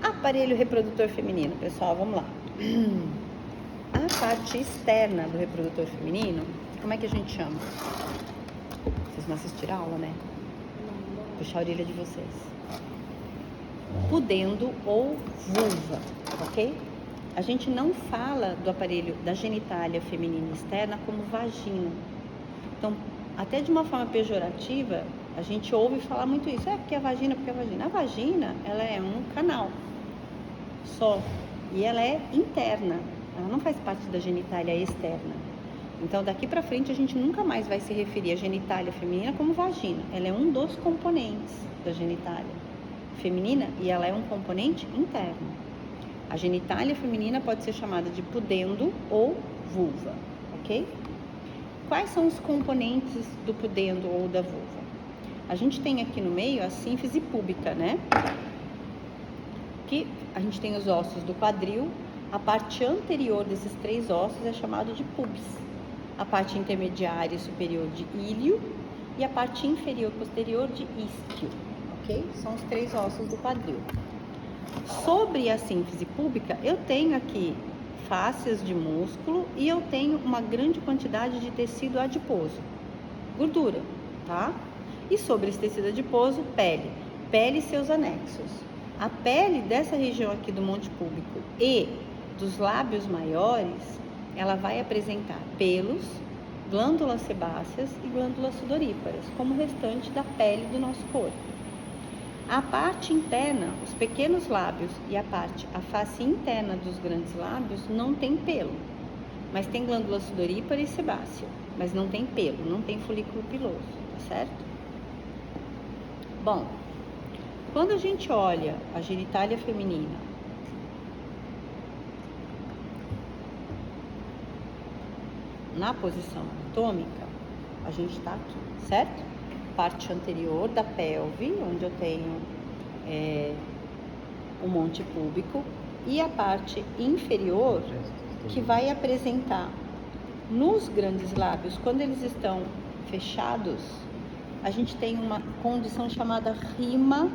Aparelho reprodutor feminino, pessoal, vamos lá. A parte externa do reprodutor feminino, como é que a gente chama? Vocês não assistiram a aula, né? Puxar a orelha de vocês. Pudendo ou vulva, ok? A gente não fala do aparelho da genitália feminina externa como vagina. Então, até de uma forma pejorativa, a gente ouve falar muito isso. Porque a vagina, porque a vagina. A vagina, ela é um canal só. E ela é interna. Ela não faz parte da genitália externa. Então, daqui pra frente, a gente nunca mais vai se referir à genitália feminina como vagina. Ela é um dos componentes da genitália feminina e ela é um componente interno. A genitália feminina pode ser chamada de pudendo ou vulva, ok? Quais são os componentes do pudendo ou da vulva? A gente tem aqui no meio a sínfise púbica, né? Que a gente tem os ossos do quadril, a parte anterior desses três ossos é chamado de pubis, a parte intermediária e superior de íleo e a parte inferior e posterior de isquio, ok? São os três ossos do quadril. Sobre a sínfise púbica, eu tenho aqui fáscias de músculo e eu tenho uma grande quantidade de tecido adiposo, gordura, tá? E sobre esse tecido adiposo, pele e seus anexos. A pele dessa região aqui do monte púbico e dos lábios maiores, ela vai apresentar pelos, glândulas sebáceas e glândulas sudoríparas, como o restante da pele do nosso corpo. A parte interna, os pequenos lábios e a face interna dos grandes lábios não tem pelo, mas tem glândula sudorípara e sebácea, mas não tem pelo, não tem folículo piloso, tá certo? Bom, quando a gente olha a genitália feminina, na posição anatômica, a gente está aqui, certo? Parte anterior da pelve, onde eu tenho o monte púbico, e a parte inferior, que vai apresentar nos grandes lábios, quando eles estão fechados, a gente tem uma condição chamada rima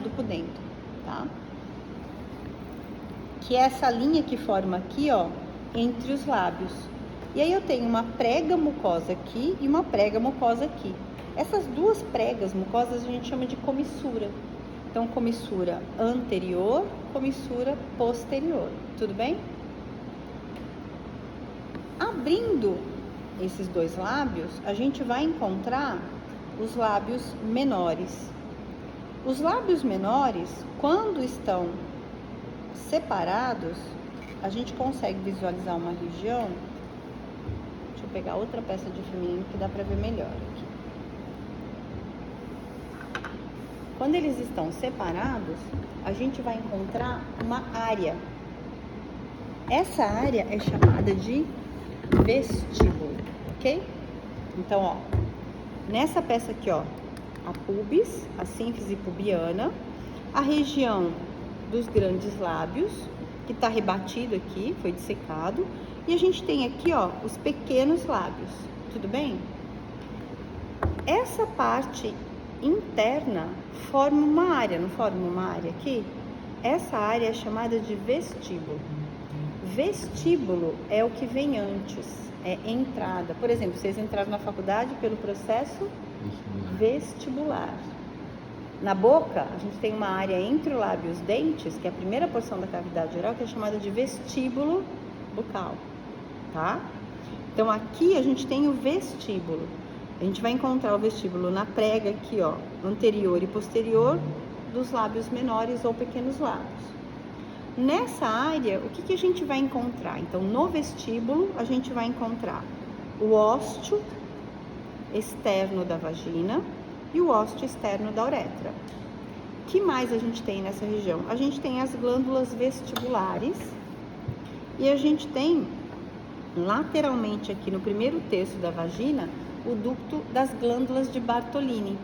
do pudendo, tá? Que é essa linha que forma aqui, ó, entre os lábios. E aí eu tenho uma prega mucosa aqui e uma prega mucosa aqui. Essas duas pregas mucosas a gente chama de comissura. Então, comissura anterior, comissura posterior. Tudo bem? Abrindo esses dois lábios, a gente vai encontrar os lábios menores. Os lábios menores, quando estão separados, a gente consegue visualizar uma região. Deixa eu pegar outra peça de feminino que dá para ver melhor aqui. Quando eles estão separados, a gente vai encontrar uma área. Essa área é chamada de vestíbulo, ok? Então, ó, nessa peça aqui, ó, a pubis, a sínfise pubiana, a região dos grandes lábios, que está rebatido aqui, foi dissecado, e a gente tem aqui, ó, os pequenos lábios, tudo bem? Essa parte interna forma uma área, não forma uma área aqui? Essa área é chamada de vestíbulo. Vestíbulo é o que vem antes, é entrada. Por exemplo, vocês entraram na faculdade pelo processo vestibular. Na boca, a gente tem uma área entre o lábio e os dentes, que é a primeira porção da cavidade oral, que é chamada de vestíbulo bucal, tá? Então, aqui a gente tem o vestíbulo. A gente vai encontrar o vestíbulo na prega aqui, ó, anterior e posterior dos lábios menores ou pequenos lábios. Nessa área, o que a gente vai encontrar? Então, no vestíbulo, a gente vai encontrar o ósteo externo da vagina e o ósteo externo da uretra. O que mais a gente tem nessa região? A gente tem as glândulas vestibulares e a gente tem lateralmente aqui no primeiro terço da vagina o ducto das glândulas de Bartolini,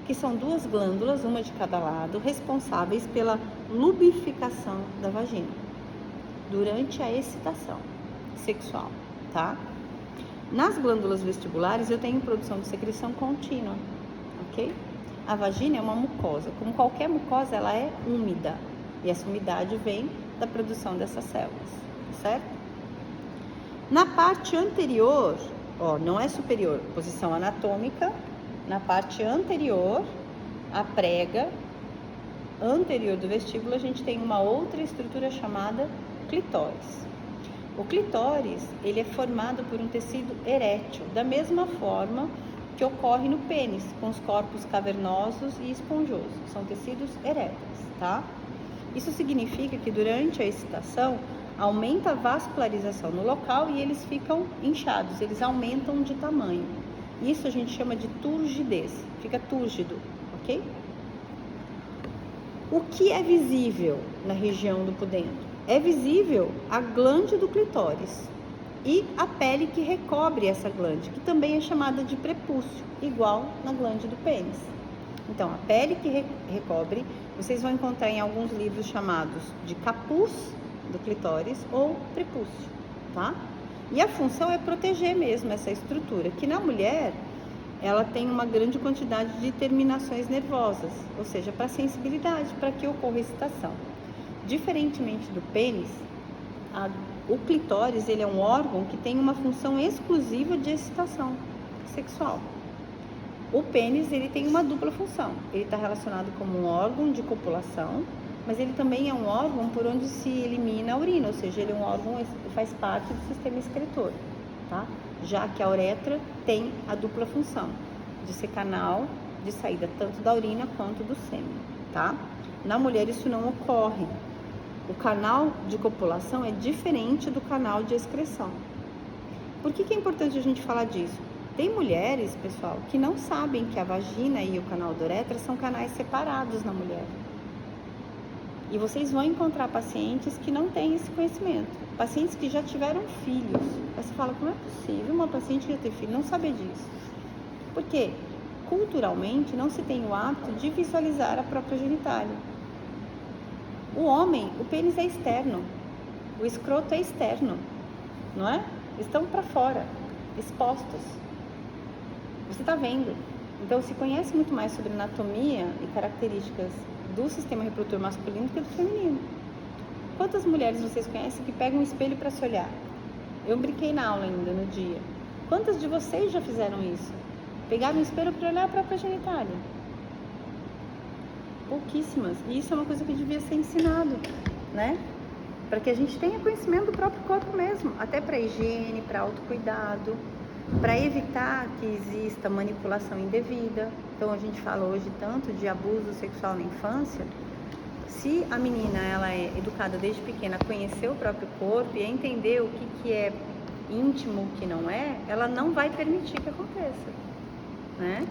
que são duas glândulas, uma de cada lado, responsáveis pela lubrificação da vagina durante a excitação sexual, tá? Nas glândulas vestibulares eu tenho produção de secreção contínua, ok? A vagina é uma mucosa. Como qualquer mucosa, ela é úmida. E essa umidade vem da produção dessas células, certo? Na parte anterior, ó, não é superior, posição anatômica, na parte anterior, a prega anterior do vestíbulo, a gente tem uma outra estrutura chamada clitóris. O clitóris, ele é formado por um tecido erétil, da mesma forma que ocorre no pênis, com os corpos cavernosos e esponjosos. São tecidos eréteis, tá? Isso significa que durante a excitação, aumenta a vascularização no local e eles ficam inchados, eles aumentam de tamanho. Isso a gente chama de turgidez, fica túrgido, ok? O que é visível na região do pudendo? É visível a glande do clitóris e a pele que recobre essa glande, que também é chamada de prepúcio, igual na glande do pênis. Então, a pele que recobre, vocês vão encontrar em alguns livros chamados de capuz do clitóris ou prepúcio, tá? E a função é proteger mesmo essa estrutura, que na mulher, ela tem uma grande quantidade de terminações nervosas, ou seja, para sensibilidade, para que ocorra excitação. Diferentemente do pênis, o clitóris, ele é um órgão que tem uma função exclusiva de excitação sexual. O pênis, ele tem uma dupla função. Ele está relacionado como um órgão de copulação, mas ele também é um órgão por onde se elimina a urina, ou seja, ele é um órgão que faz parte do sistema excretor, tá? Já que a uretra tem a dupla função de ser canal de saída tanto da urina quanto do sêmen, tá? Na mulher isso não ocorre. O canal de copulação é diferente do canal de excreção. Por que é importante a gente falar disso? Tem mulheres, pessoal, que não sabem que a vagina e o canal da uretra são canais separados na mulher. E vocês vão encontrar pacientes que não têm esse conhecimento. Pacientes que já tiveram filhos. Aí você fala, como é possível uma paciente que já teve filho não saber disso? Porque culturalmente não se tem o hábito de visualizar a própria genitália. O homem, o pênis é externo, o escroto é externo, não é? Estão para fora, expostos. Você está vendo? Então se conhece muito mais sobre anatomia e características do sistema reprodutor masculino do que do feminino. Quantas mulheres vocês conhecem que pegam um espelho para se olhar? Eu brinquei na aula ainda no dia. Quantas de vocês já fizeram isso? Pegaram um espelho para olhar a própria genitália? Pouquíssimas. E isso é uma coisa que devia ser ensinado, né? Para que a gente tenha conhecimento do próprio corpo mesmo, até para higiene, para autocuidado, para evitar que exista manipulação indevida. Então a gente fala hoje tanto de abuso sexual na infância. Se a menina ela é educada desde pequena a conhecer o próprio corpo e a entender o que é íntimo, o que não é, ela não vai permitir que aconteça, né?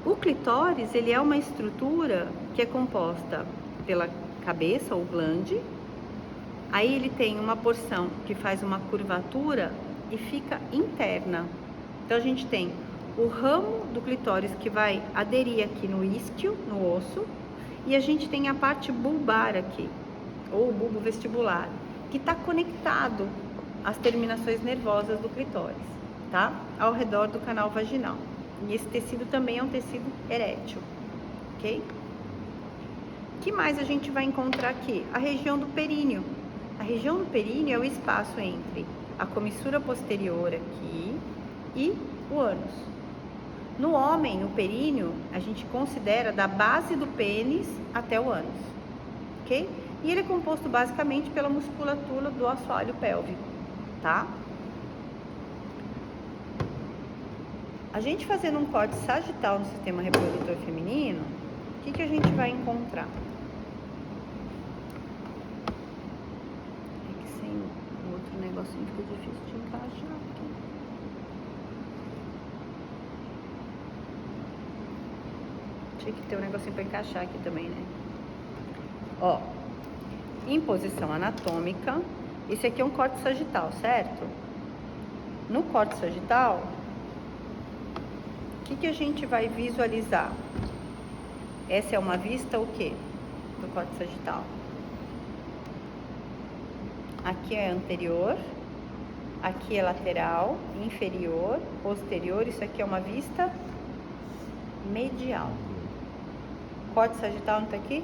O clitóris, ele é uma estrutura que é composta pela cabeça ou glande. Aí ele tem uma porção que faz uma curvatura e fica interna. Então a gente tem o ramo do clitóris que vai aderir aqui no isquio, no osso, e a gente tem a parte bulbar aqui, ou bulbo vestibular, que está conectado às terminações nervosas do clitóris, tá? Ao redor do canal vaginal. E esse tecido também é um tecido erétil, ok? O que mais a gente vai encontrar aqui? A região do períneo. A região do períneo é o espaço entre a comissura posterior aqui e o ânus. No homem, o períneo, a gente considera da base do pênis até o ânus, ok? E ele é composto basicamente pela musculatura do assoalho pélvico, tá? A gente fazendo um corte sagital no sistema reprodutor feminino, o que a gente vai encontrar? É que sem o outro negocinho fica difícil de encaixar aqui. Tinha que ter um negocinho para encaixar aqui também, né? Ó, em posição anatômica, esse aqui é um corte sagital, certo? No corte sagital, o que a gente vai visualizar? Essa é uma vista o quê? Do corte sagital. Aqui é anterior, aqui é lateral, inferior, posterior. Isso aqui é uma vista medial. Corte sagital não tá aqui?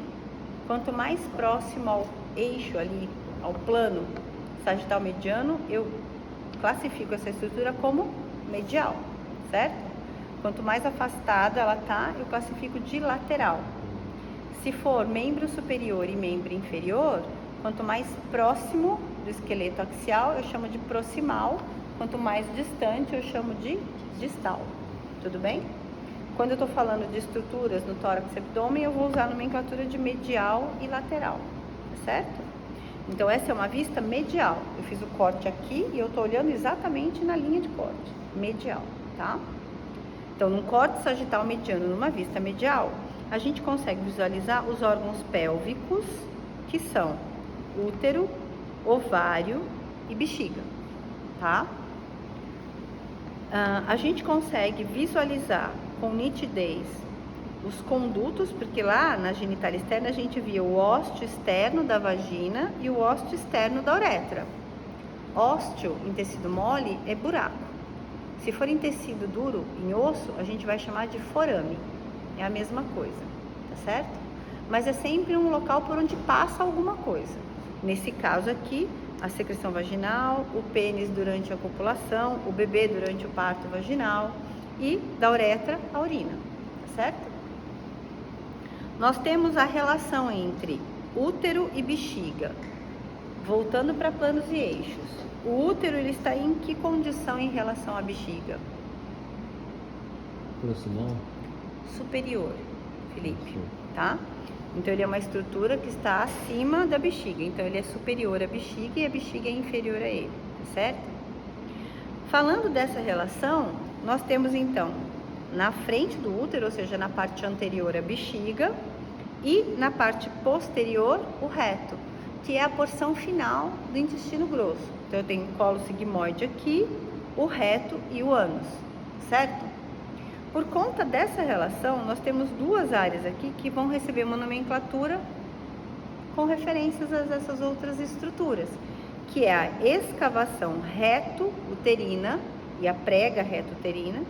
Quanto mais próximo ao eixo ali, ao plano sagital mediano, eu classifico essa estrutura como medial, certo? Quanto mais afastada ela tá, eu classifico de lateral. Se for membro superior e membro inferior, quanto mais próximo do esqueleto axial, eu chamo de proximal. Quanto mais distante, eu chamo de distal. Tudo bem? Quando eu estou falando de estruturas no tórax e abdômen, eu vou usar a nomenclatura de medial e lateral, certo? Então, essa é uma vista medial. Eu fiz o corte aqui e eu estou olhando exatamente na linha de corte, medial, tá? Então, num corte sagital mediano, numa vista medial, a gente consegue visualizar os órgãos pélvicos, que são útero, ovário e bexiga, tá? A gente consegue visualizar com nitidez os condutos, porque lá na genitália externa a gente via o ósteo externo da vagina e o ósteo externo da uretra. Ósteo em tecido mole é buraco. Se for em tecido duro, em osso, a gente vai chamar de forame. É a mesma coisa, tá certo? Mas é sempre um local por onde passa alguma coisa. Nesse caso aqui, a secreção vaginal, o pênis durante a copulação, o bebê durante o parto vaginal e da uretra a urina, tá certo? Nós temos a relação entre útero e bexiga. Voltando para planos e eixos. O útero, ele está em que condição em relação à bexiga? Proximal? Superior, Felipe, tá? Então, ele é uma estrutura que está acima da bexiga. Então, ele é superior à bexiga e a bexiga é inferior a ele, tá certo? Falando dessa relação, nós temos, então, na frente do útero, ou seja, na parte anterior, a bexiga, e na parte posterior, o reto, que é a porção final do intestino grosso. Então, eu tenho o colo sigmoide aqui, o reto e o ânus, certo? Por conta dessa relação, nós temos duas áreas aqui que vão receber uma nomenclatura com referências a essas outras estruturas, que é a escavação reto-uterina e a prega reto-uterina,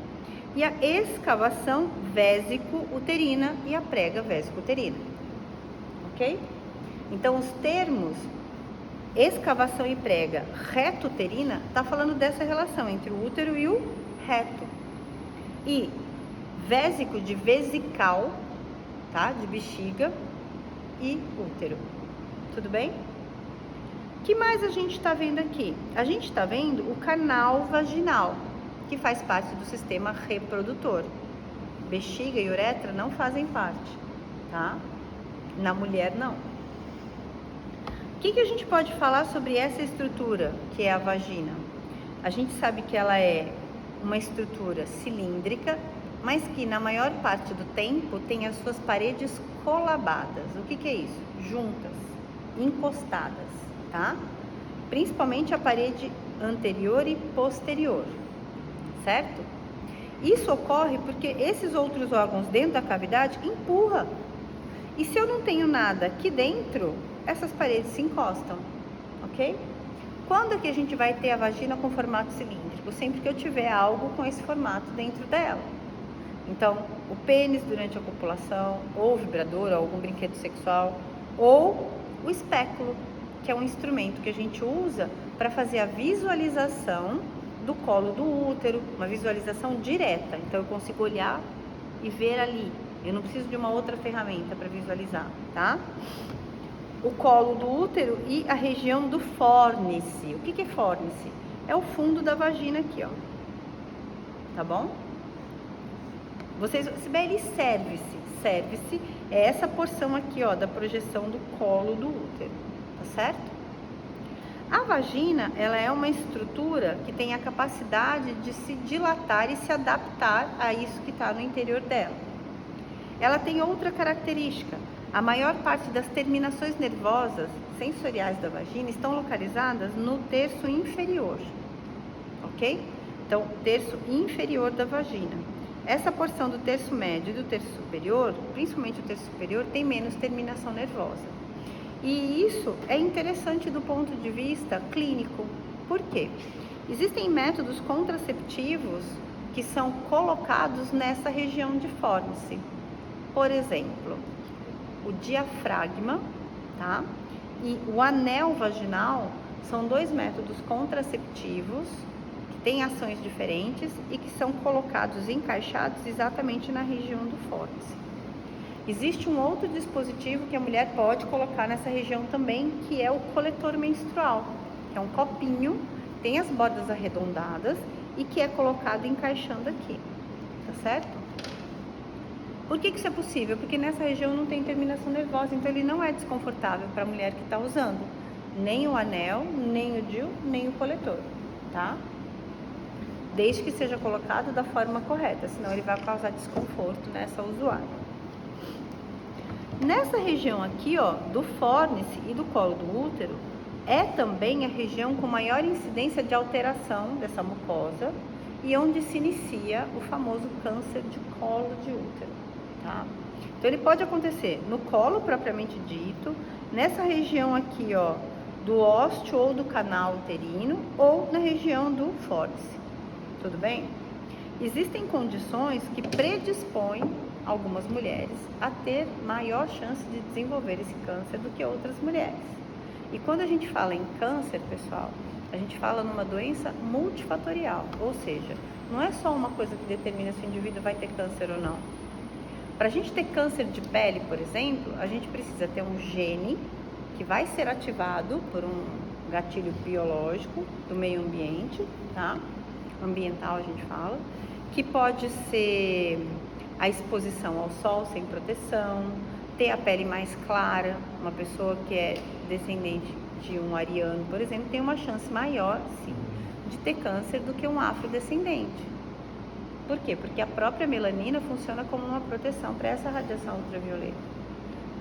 e a escavação vésico-uterina e a prega vésico-uterina, ok? Então, os termos escavação e prega reto-uterina está falando dessa relação entre o útero e o reto. E vésico de vesical, tá? De bexiga e útero. Tudo bem? O que mais a gente está vendo aqui? A gente está vendo o canal vaginal, que faz parte do sistema reprodutor. Bexiga e uretra não fazem parte, tá? Na mulher, não. O que a gente pode falar sobre essa estrutura, que é a vagina? A gente sabe que ela é uma estrutura cilíndrica, mas que na maior parte do tempo tem as suas paredes colabadas. O que é isso? Juntas, encostadas, tá? Principalmente a parede anterior e posterior, certo? Isso ocorre porque esses outros órgãos dentro da cavidade empurram. E se eu não tenho nada aqui dentro, essas paredes se encostam, ok? Quando é que a gente vai ter a vagina com formato cilíndrico? Sempre que eu tiver algo com esse formato dentro dela. Então, o pênis durante a copulação, ou o vibrador, ou algum brinquedo sexual, ou o espéculo, que é um instrumento que a gente usa para fazer a visualização do colo do útero, uma visualização direta. Então, eu consigo olhar e ver ali. Eu não preciso de uma outra ferramenta para visualizar, tá? O colo do útero e a região do fórnice. O que é fórnice? É o fundo da vagina aqui, ó. Tá bom? Sibeli, cervice. Cervice é essa porção aqui, ó, da projeção do colo do útero, tá certo? A vagina, ela é uma estrutura que tem a capacidade de se dilatar e se adaptar a isso que está no interior dela. Ela tem outra característica. A maior parte das terminações nervosas sensoriais da vagina estão localizadas no terço inferior, ok? Então, terço inferior da vagina. Essa porção do terço médio e do terço superior, principalmente o terço superior, tem menos terminação nervosa. E isso é interessante do ponto de vista clínico. Por quê? Existem métodos contraceptivos que são colocados nessa região de fórnice. Por exemplo, o diafragma, tá? E o anel vaginal são dois métodos contraceptivos que têm ações diferentes e que são colocados, encaixados exatamente na região do fórnice. Existe um outro dispositivo que a mulher pode colocar nessa região também, que é o coletor menstrual, que é um copinho, tem as bordas arredondadas e que é colocado encaixando aqui, tá certo? Por que isso é possível? Porque nessa região não tem terminação nervosa, então ele não é desconfortável para a mulher que está usando, nem o anel, nem o DIU, nem o coletor, tá? Desde que seja colocado da forma correta, senão ele vai causar desconforto nessa usuária. Nessa região aqui, ó, do fórnice e do colo do útero, é também a região com maior incidência de alteração dessa mucosa e onde se inicia o famoso câncer de colo de útero, tá? Então ele pode acontecer no colo propriamente dito, nessa região aqui, ó, do ósteo ou do canal uterino ou na região do fórnice, tudo bem? Existem condições que predispõem algumas mulheres a ter maior chance de desenvolver esse câncer do que outras mulheres. E quando a gente fala em câncer, pessoal, a gente fala numa doença multifatorial, ou seja, não é só uma coisa que determina se o indivíduo vai ter câncer ou não. Para a gente ter câncer de pele, por exemplo, a gente precisa ter um gene que vai ser ativado por um gatilho biológico do meio ambiente, tá? Ambiental a gente fala, que pode ser a exposição ao sol sem proteção, ter a pele mais clara. Uma pessoa que é descendente de um ariano, por exemplo, tem uma chance maior, sim, de ter câncer do que um afrodescendente. Por quê? Porque a própria melanina funciona como uma proteção para essa radiação ultravioleta.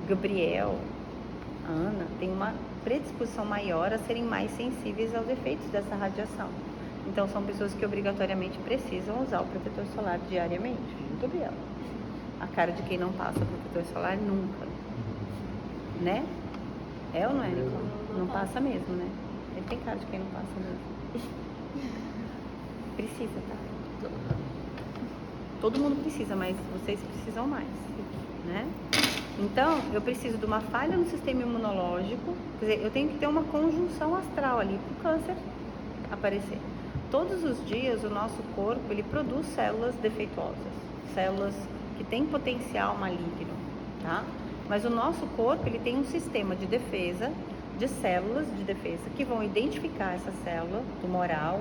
Gabriel, Ana, tem uma predisposição maior a serem mais sensíveis aos efeitos dessa radiação. Então, são pessoas que obrigatoriamente precisam usar o protetor solar diariamente. Gabriel, a cara de quem não passa protetor solar nunca, né? É ou não é, Nicole? Não passa mesmo, né? Ele tem cara de quem não passa mesmo. Precisa, tá? Todo mundo precisa, mas vocês precisam mais, né? Então, eu preciso de uma falha no sistema imunológico, quer dizer, eu tenho que ter uma conjunção astral ali para o câncer aparecer. Todos os dias o nosso corpo ele produz células defeituosas, células que têm potencial maligno, tá? Mas o nosso corpo ele tem um sistema de defesa, de células de defesa que vão identificar essa célula tumoral,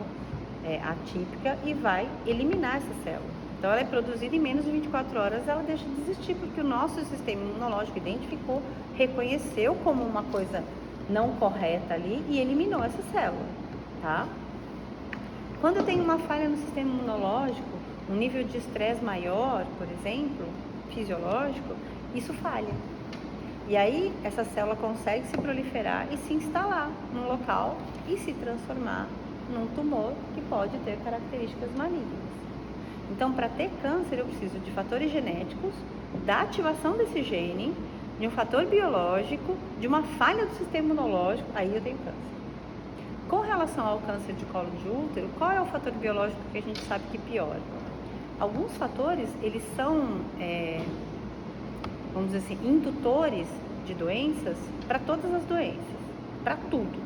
atípica e vai eliminar essa célula. Então ela é produzida em menos de 24 horas, ela deixa de existir porque o nosso sistema imunológico identificou, reconheceu como uma coisa não correta ali e eliminou essa célula, tá? Quando eu tenho uma falha no sistema imunológico, um nível de estresse maior, por exemplo, fisiológico, isso falha. E aí essa célula consegue se proliferar e se instalar num local e se transformar num tumor que pode ter características malignas. Então, para ter câncer, eu preciso de fatores genéticos, da ativação desse gene, de um fator biológico, de uma falha do sistema imunológico, aí eu tenho câncer. Com relação ao câncer de colo de útero, qual é o fator biológico que a gente sabe que piora? Alguns fatores, eles são, vamos dizer assim, indutores de doenças para todas as doenças, para tudo.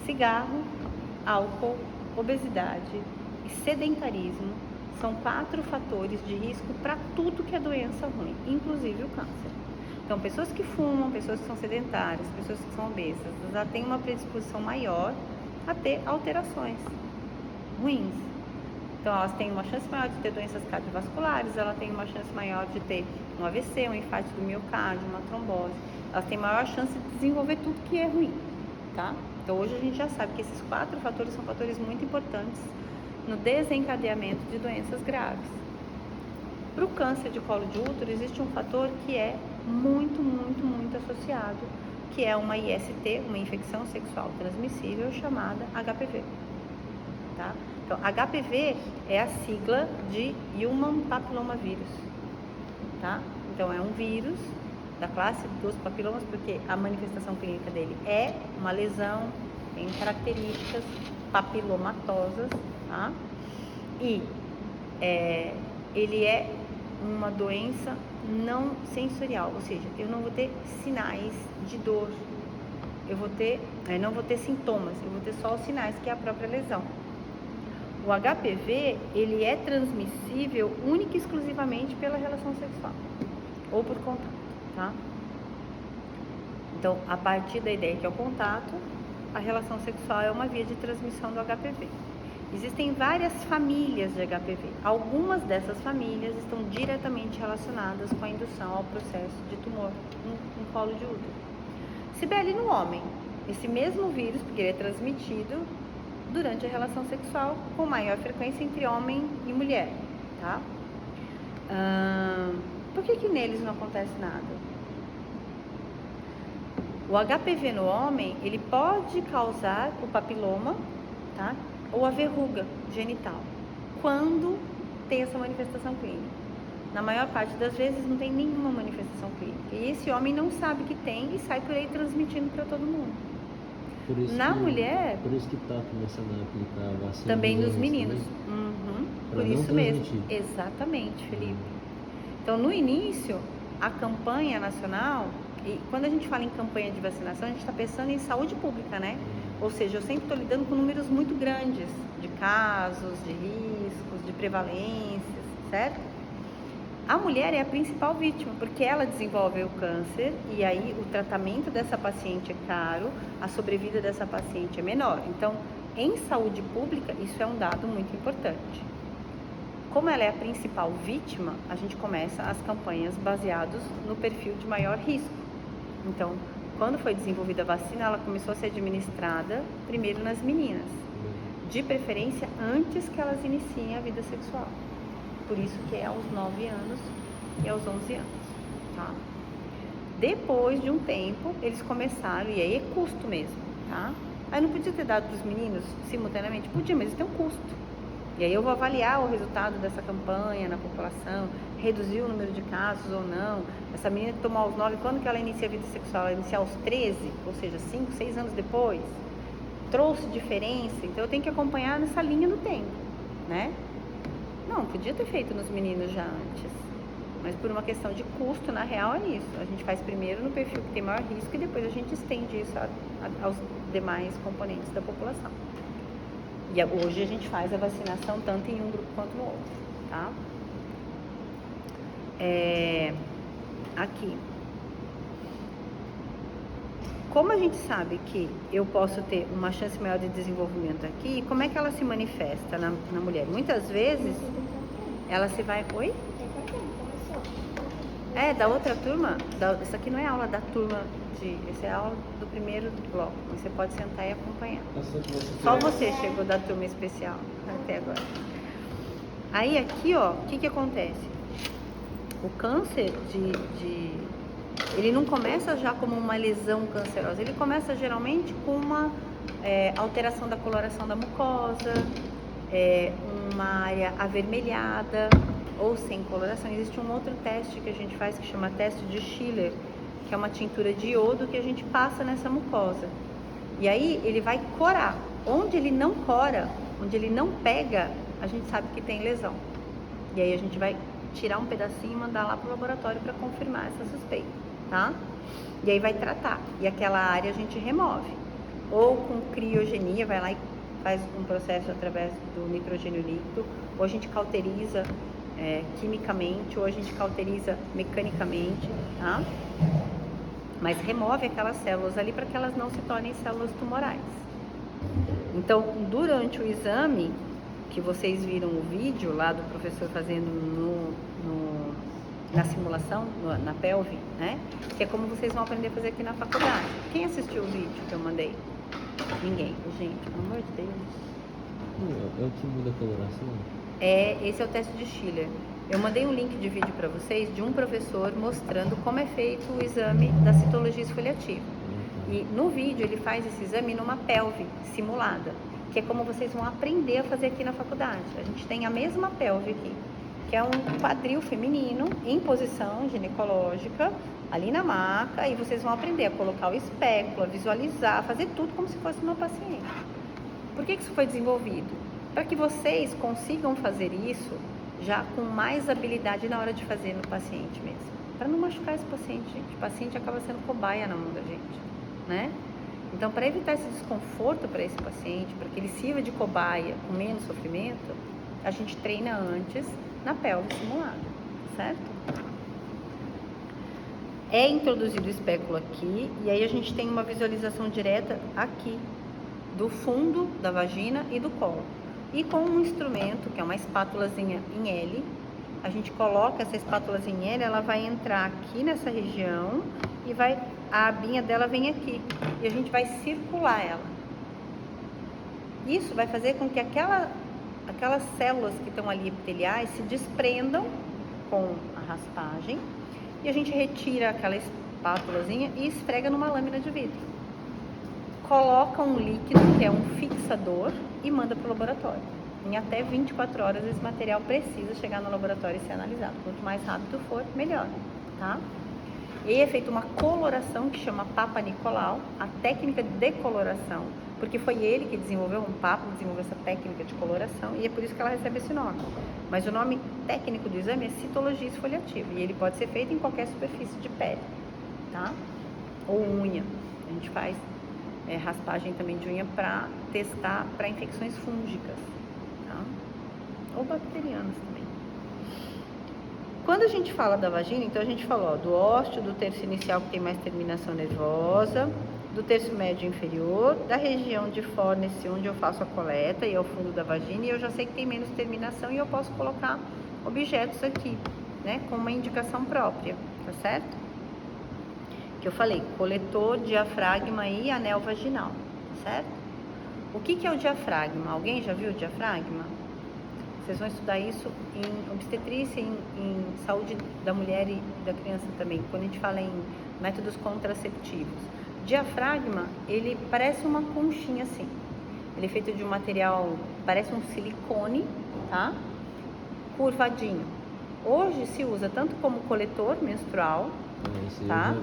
Cigarro, álcool, obesidade e sedentarismo são 4 fatores de risco para tudo que é doença ruim, inclusive o câncer. Então, pessoas que fumam, pessoas que são sedentárias, pessoas que são obesas, já têm uma predisposição maior a ter alterações ruins. Então, elas têm uma chance maior de ter doenças cardiovasculares, elas têm uma chance maior de ter um AVC, um infarto do miocárdio, uma trombose. Elas têm maior chance de desenvolver tudo que é ruim, tá? Então, hoje a gente já sabe que esses 4 fatores são fatores muito importantes no desencadeamento de doenças graves. Para o câncer de colo de útero, existe um fator que é muito associado, que é uma IST, uma infecção sexual transmissível chamada HPV, tá? Então, HPV é a sigla de Human Papilloma Virus, tá? Então, é um vírus da classe dos papilomas, porque a manifestação clínica dele é uma lesão, tem características papilomatosas, tá? E ele é uma doença não sensorial, ou seja, eu não vou ter sinais de dor, não vou ter sintomas, eu vou ter só os sinais, que é a própria lesão. O HPV, ele é transmissível única e exclusivamente pela relação sexual ou por contato, tá? Então, a partir da ideia que é o contato, a relação sexual é uma via de transmissão do HPV. Existem várias famílias de HPV. Algumas dessas famílias estão diretamente relacionadas com a indução ao processo de tumor no colo de útero. Sibeli, no homem, esse mesmo vírus, porque ele é transmitido durante a relação sexual com maior frequência entre homem e mulher, tá? Por que neles não acontece nada? O HPV no homem, ele pode causar o papiloma, tá? Ou a verruga genital, quando tem essa manifestação clínica. Na maior parte das vezes não tem nenhuma manifestação clínica. E esse homem não sabe que tem e sai por aí transmitindo para todo mundo. Por isso que está começando a aplicar a vacina também nos meninos. Por isso mesmo. Transmitir. Exatamente, Felipe. Então, no início, a campanha nacional, e quando a gente fala em campanha de vacinação, a gente está pensando em saúde pública, né? Ou seja, eu sempre estou lidando com números muito grandes de casos, de riscos, de prevalências, certo? A mulher é a principal vítima, porque ela desenvolve o câncer e aí o tratamento dessa paciente é caro, a sobrevida dessa paciente é menor. Então, em saúde pública, isso é um dado muito importante. Como ela é a principal vítima, a gente começa as campanhas baseadas no perfil de maior risco. Então, quando foi desenvolvida a vacina, ela começou a ser administrada primeiro nas meninas, de preferência antes que elas iniciem a vida sexual. Por isso que é aos 9 anos e aos 11 anos, tá? Depois de um tempo, eles começaram, e aí é custo mesmo, tá? Aí não podia ter dado para os meninos simultaneamente? Podia, mas isso tem um custo. E aí eu vou avaliar o resultado dessa campanha na população, reduzir o número de casos ou não. Essa menina que tomou aos 9, quando que ela inicia a vida sexual? Ela inicia aos 13, ou seja, 5, 6 anos depois. Trouxe diferença, então eu tenho que acompanhar nessa linha do tempo, né? Não, podia ter feito nos meninos já antes, mas por uma questão de custo, na real é isso. A gente faz primeiro no perfil que tem maior risco e depois a gente estende isso aos demais componentes da população. E hoje a gente faz a vacinação tanto em um grupo quanto no outro, tá? Aqui. Como a gente sabe que eu posso ter uma chance maior de desenvolvimento aqui, como é que ela se manifesta na mulher? Muitas vezes, ela se vai... Oi? Da outra turma? Isso aqui não é aula da turma essa é a aula do primeiro bloco. Você pode sentar e acompanhar. Só você chegou da turma especial até agora. Aí aqui, ó, o que acontece? O câncer ele não começa já como uma lesão cancerosa, ele começa geralmente com uma alteração da coloração da mucosa, uma área avermelhada ou sem coloração. Existe um outro teste que a gente faz que chama teste de Schiller, que é uma tintura de iodo que a gente passa nessa mucosa. E aí ele vai corar. Onde ele não cora, onde ele não pega, a gente sabe que tem lesão. E aí a gente vai tirar um pedacinho e mandar lá pro laboratório para confirmar essa suspeita, tá? E aí vai tratar. E aquela área a gente remove. Ou com criogenia, vai lá e faz um processo através do nitrogênio líquido, ou a gente cauteriza quimicamente, ou a gente cauteriza mecanicamente, tá? Mas remove aquelas células ali para que elas não se tornem células tumorais. Então, durante o exame, que vocês viram o vídeo lá do professor fazendo na simulação, na pelve, né? Que é como vocês vão aprender a fazer aqui na faculdade. Quem assistiu o vídeo que eu mandei? Ninguém. Gente, pelo amor de Deus. É o que muda a coloração? Esse é o teste de Schiller. Eu mandei um link de vídeo para vocês de um professor mostrando como é feito o exame da citologia esfoliativa. E no vídeo ele faz esse exame numa pelve simulada, que é como vocês vão aprender a fazer aqui na faculdade. A gente tem a mesma pelve aqui, que é um quadril feminino em posição ginecológica, ali na maca, e vocês vão aprender a colocar o espéculo, a visualizar, fazer tudo como se fosse uma paciente. Por que isso foi desenvolvido? Para que vocês consigam fazer isso já com mais habilidade na hora de fazer no paciente mesmo, para não machucar esse paciente, gente. O paciente acaba sendo cobaia na mão da gente, né? Então, para evitar esse desconforto para esse paciente, para que ele sirva de cobaia com menos sofrimento, a gente treina antes na pelve simulada, certo? É introduzido o espéculo aqui, e aí a gente tem uma visualização direta aqui, do fundo da vagina e do colo. E com um instrumento, que é uma espátulazinha em L, a gente coloca essa espátulazinha em L, ela vai entrar aqui nessa região e a abinha dela vem aqui. E a gente vai circular ela. Isso vai fazer com que aquelas células que estão ali epiteliais se desprendam com a raspagem. E a gente retira aquela espátulazinha e esfrega numa lâmina de vidro. Coloca um líquido, que é um fixador, e manda para o laboratório. Em até 24 horas esse material precisa chegar no laboratório e ser analisado. Quanto mais rápido for, melhor, tá? E é feita uma coloração que chama Papa Nicolau, a técnica de decoloração, porque foi ele que desenvolveu, um Papa desenvolveu essa técnica de coloração, e é por isso que ela recebe esse nome. Mas o nome técnico do exame é citologia esfoliativa, e ele pode ser feito em qualquer superfície de pele, tá? Ou unha. A gente faz raspagem também de unha para testar para infecções fúngicas, tá? Ou bacterianas também. Quando a gente fala da vagina, então a gente falou do ósteo, do terço inicial que tem mais terminação nervosa, do terço médio inferior, da região de fórnice onde eu faço a coleta e ao fundo da vagina, e eu já sei que tem menos terminação e eu posso colocar objetos aqui, né, com uma indicação própria, tá certo? Que eu falei, coletor, diafragma e anel vaginal, certo? O que é o diafragma? Alguém já viu o diafragma? Vocês vão estudar isso em obstetrícia, em saúde da mulher e da criança também, quando a gente fala em métodos contraceptivos. Diafragma, ele parece uma conchinha assim. Ele é feito de um material, parece um silicone, tá? Curvadinho. Hoje se usa tanto como coletor menstrual, tá?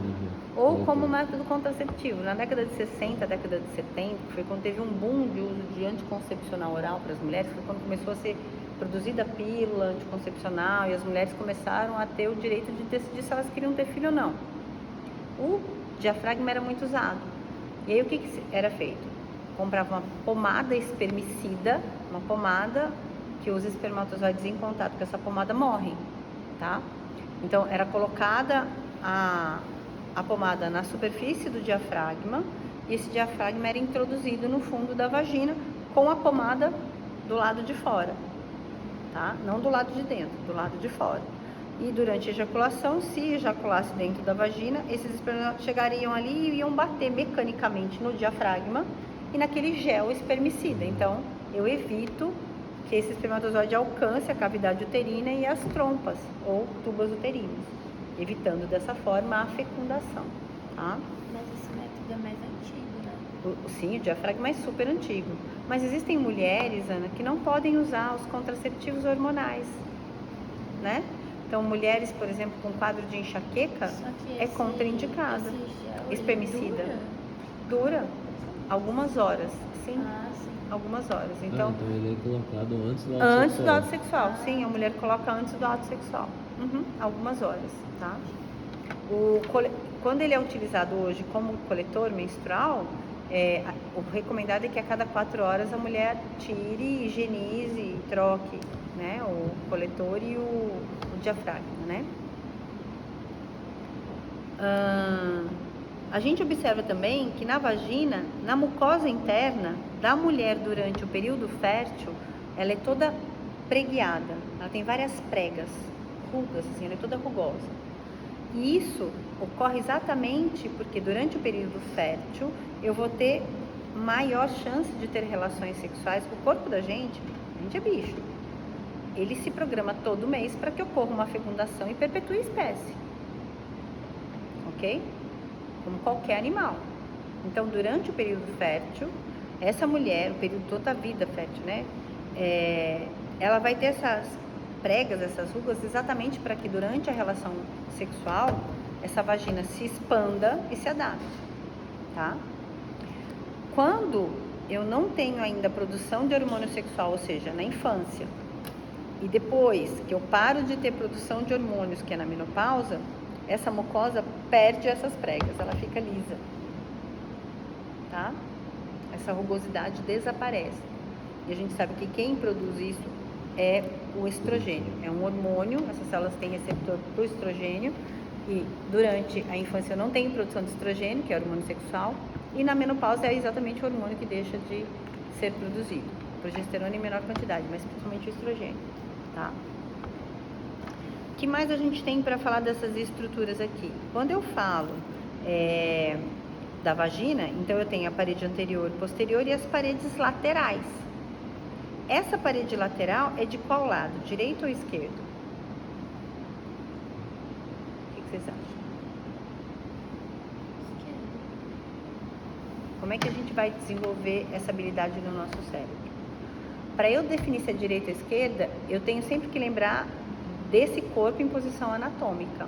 Ou como método contraceptivo. Na década de 60, década de 70, foi quando teve um boom de uso de anticoncepcional oral para as mulheres, foi quando começou a ser produzida a pílula anticoncepcional e as mulheres começaram a ter o direito de decidir se elas queriam ter filho ou não. O diafragma era muito usado. E aí o que era feito? Comprava uma pomada espermicida, uma pomada que os espermatozoides em contato com essa pomada morrem, tá? Então era colocada a pomada na superfície do diafragma e esse diafragma era introduzido no fundo da vagina com a pomada do lado de fora, tá? Não do lado de dentro, do lado de fora. E durante a ejaculação, se ejaculasse dentro da vagina, esses espermatozoides chegariam ali e iam bater mecanicamente no diafragma e naquele gel espermicida. Então, eu evito que esse espermatozoide alcance a cavidade uterina e as trompas ou tubas uterinas, evitando dessa forma a fecundação, tá? Mas esse método é mais antigo, né? Sim, o diafragma é super antigo. Mas existem mulheres, Ana, que não podem usar os contraceptivos hormonais, né? Então, mulheres, por exemplo, com quadro de enxaqueca, é contraindicado. Espermicida. Dura algumas horas, sim. Sim. Algumas horas. Então ele é colocado antes do ato sexual. Antes do ato sexual, sim. A mulher coloca antes do ato sexual. Algumas horas, tá? Quando ele é utilizado hoje como coletor menstrual, o recomendado é que a cada 4 horas a mulher tire, higienize, troque, né, o coletor e o diafragma, né? A gente observa também que na vagina, na mucosa interna da mulher durante o período fértil, ela é toda pregueada, ela tem várias pregas, rugas, assim, ela é toda rugosa. E isso ocorre exatamente porque durante o período fértil eu vou ter maior chance de ter relações sexuais. O corpo da gente, a gente é bicho, ele se programa todo mês para que ocorra uma fecundação e perpetue a espécie, ok? Como qualquer animal. Então, durante o período fértil, essa mulher, o período toda a vida fértil, né? Ela vai ter essas pregas, essas rugas, exatamente para que durante a relação sexual, essa vagina se expanda e se adapte, tá? Quando eu não tenho ainda produção de hormônio sexual, ou seja, na infância, e depois que eu paro de ter produção de hormônios, que é na menopausa, essa mucosa perde essas pregas, ela fica lisa, tá? Essa rugosidade desaparece. E a gente sabe que quem produz isso é o estrogênio, é um hormônio, essas células têm receptor para o estrogênio, e durante a infância não tem produção de estrogênio, que é o hormônio sexual, e na menopausa é exatamente o hormônio que deixa de ser produzido. Progesterona em menor quantidade, mas principalmente o estrogênio, tá? O que mais a gente tem para falar dessas estruturas aqui? Quando eu falo da vagina, então eu tenho a parede anterior e posterior e as paredes laterais. Essa parede lateral é de qual lado? Direito ou esquerdo? O que vocês acham? Esquerda. Como é que a gente vai desenvolver essa habilidade no nosso cérebro? Para eu definir se é direita ou esquerda, eu tenho sempre que lembrar desse corpo em posição anatômica.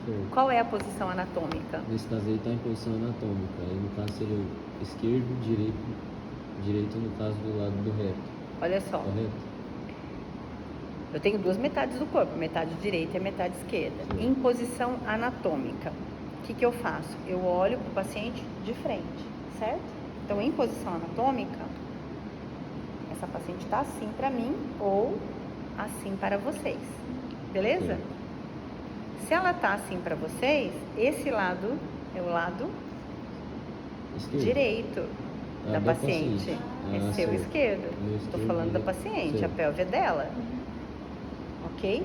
Certo. Qual é a posição anatômica? Nesse caso aí está em posição anatômica. Aí no caso seria o esquerdo, direito no caso do lado do reto. Olha só, Correto? eu tenho duas metades do corpo, metade direita e metade esquerda. Sim. Em posição anatômica, o que eu faço? Eu olho para o paciente de frente, certo? Então, em posição anatômica, essa paciente está assim para mim ou assim para vocês, beleza? Sim. Se ela está assim para vocês, esse lado é o lado Esquerdo. direito da da paciente. É Ah, seu certo. esquerdo. Meu Estou esquerdo, falando da direito. paciente, a Certo. pelve é dela. Ok?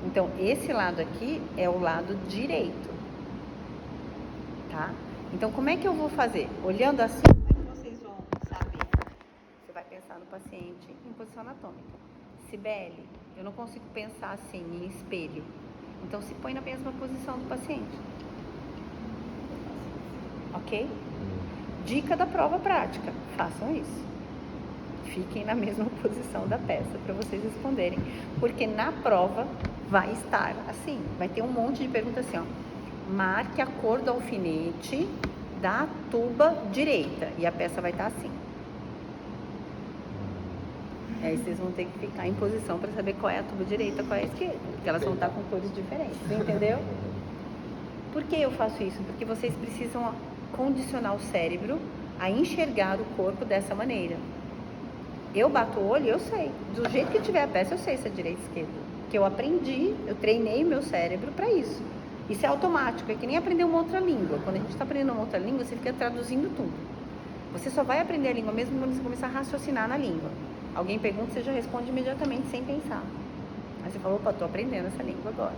Então, esse lado aqui é o lado direito. Tá? Então, como é que eu vou fazer? Olhando assim, como é que vocês vão saber? Você vai pensar no paciente em posição anatômica. Cibele, eu não consigo pensar assim, em espelho. Então, se põe na mesma posição do paciente. Ok? Dica da prova prática, façam isso. Fiquem na mesma posição da peça para vocês responderem, porque na prova vai estar assim, vai ter um monte de perguntas assim, ó. Marque a cor do alfinete da tuba direita e a peça vai estar assim. E aí vocês vão ter que ficar em posição para saber qual é a tuba direita, qual é a esquerda, porque elas vão estar com cores diferentes, entendeu? Por que eu faço isso? Porque vocês precisam condicionar o cérebro a enxergar o corpo dessa maneira. Eu bato o olho e eu sei. Do jeito que tiver a peça, eu sei se é direita ou esquerda. Porque eu aprendi, eu treinei meu cérebro para isso. Isso é automático, é que nem aprender uma outra língua. Quando a gente está aprendendo uma outra língua, você fica traduzindo tudo. Você só vai aprender a língua mesmo quando você começar a raciocinar na língua. Alguém pergunta, você já responde imediatamente, sem pensar. Aí você fala, opa, estou aprendendo essa língua agora.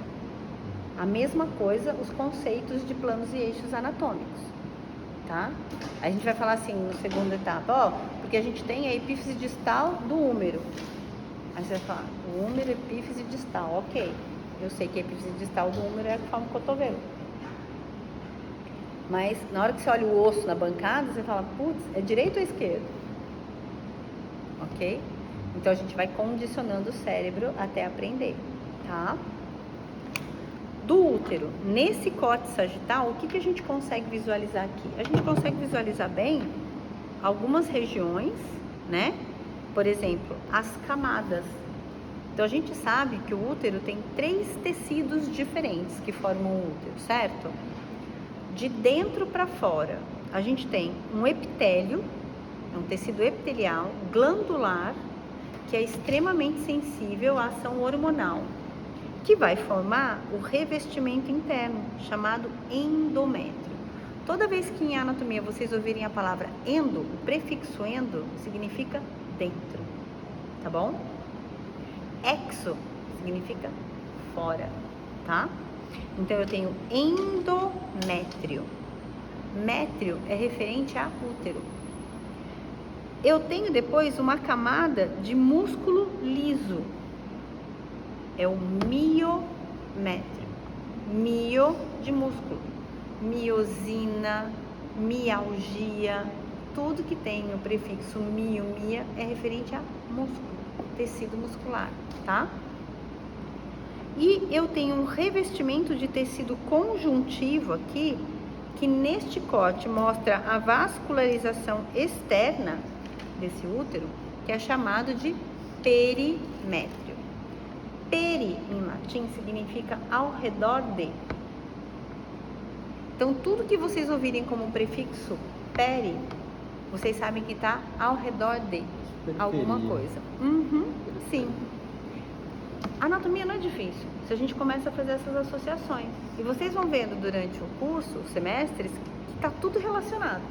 A mesma coisa, os conceitos de planos e eixos anatômicos, tá? A gente vai falar assim, na segunda etapa, ó, porque a gente tem a epífise distal do úmero. Aí você vai falar, o úmero, epífise distal, ok. Eu sei que a epífise distal do úmero é a que forma o cotovelo. Mas, na hora que você olha o osso na bancada, você fala, putz, é direito ou esquerdo? Ok? Então, a gente vai condicionando o cérebro até aprender, tá? Do útero, nesse corte sagital, o que a gente consegue visualizar aqui? A gente consegue visualizar bem algumas regiões, né? Por exemplo, as camadas. Então, a gente sabe que o útero tem 3 tecidos diferentes que formam o útero, certo? De dentro para fora, a gente tem um epitélio, um tecido epitelial, glandular, que é extremamente sensível à ação hormonal, que vai formar o revestimento interno, chamado endométrio. Toda vez que em anatomia vocês ouvirem a palavra endo, o prefixo endo significa dentro, tá bom? Exo significa fora, tá? Então, eu tenho endométrio. Métrio é referente a útero. Eu tenho depois uma camada de músculo liso. É o miométrio. Mio de músculo. Miosina, mialgia, tudo que tem o prefixo mio, mia é referente a músculo, tecido muscular, tá? E eu tenho um revestimento de tecido conjuntivo aqui, que neste corte mostra a vascularização externa desse útero, que é chamado de perimétrio. Peri, em latim, significa ao redor de. Então, tudo que vocês ouvirem como prefixo peri, vocês sabem que está ao redor de alguma coisa. Sim. A anatomia não é difícil, se a gente começa a fazer essas associações. E vocês vão vendo durante o curso, os semestres, que está tudo relacionado.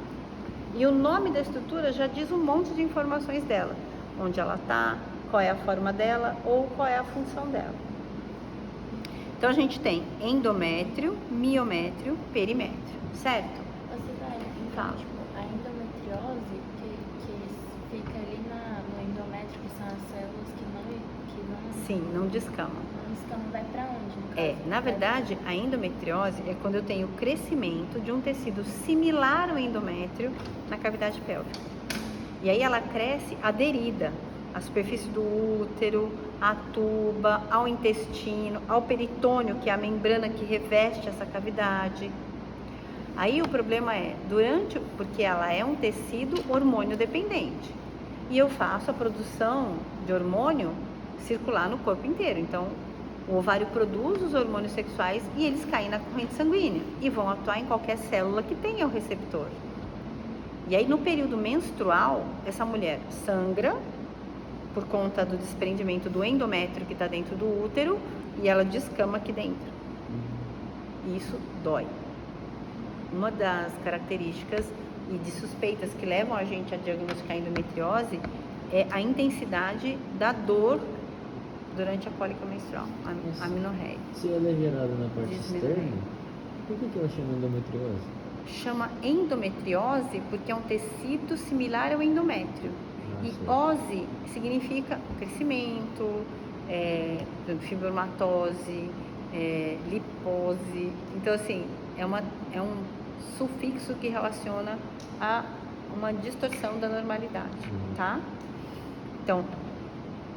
E o nome da estrutura já diz um monte de informações dela. Onde ela está, qual é a forma dela ou qual é a função dela. Então, a gente tem endométrio, miométrio, perimétrio, certo? Você vai, então, Fala. tipo, a endometriose que fica ali no endométrio, que são as células que não Sim, não descamam. não escamam, vai pra onde? No caso? Na verdade, a endometriose é quando eu tenho o crescimento de um tecido similar ao endométrio na cavidade pélvica. E aí ela cresce aderida à superfície do útero, à tuba, ao intestino, ao peritônio, que é a membrana que reveste essa cavidade. Aí o problema é, porque ela é um tecido hormônio dependente. E eu faço a produção de hormônio circular no corpo inteiro. Então, o ovário produz os hormônios sexuais e eles caem na corrente sanguínea e vão atuar em qualquer célula que tenha o receptor. E aí, no período menstrual, essa mulher sangra por conta do desprendimento do endométrio que está dentro do útero e ela descama aqui dentro. E isso dói. Uma das características e de suspeitas que levam a gente a diagnosticar endometriose é a intensidade da dor durante a cólica menstrual, a amenorreia. Se ela é gerada na parte Dismenorreia. externa, por que ela chama endometriose? Chama endometriose porque é um tecido similar ao endométrio. E Certo. ose significa crescimento, fibromatose, lipose. Então, assim, é um sufixo que relaciona a uma distorção da normalidade, tá? Então,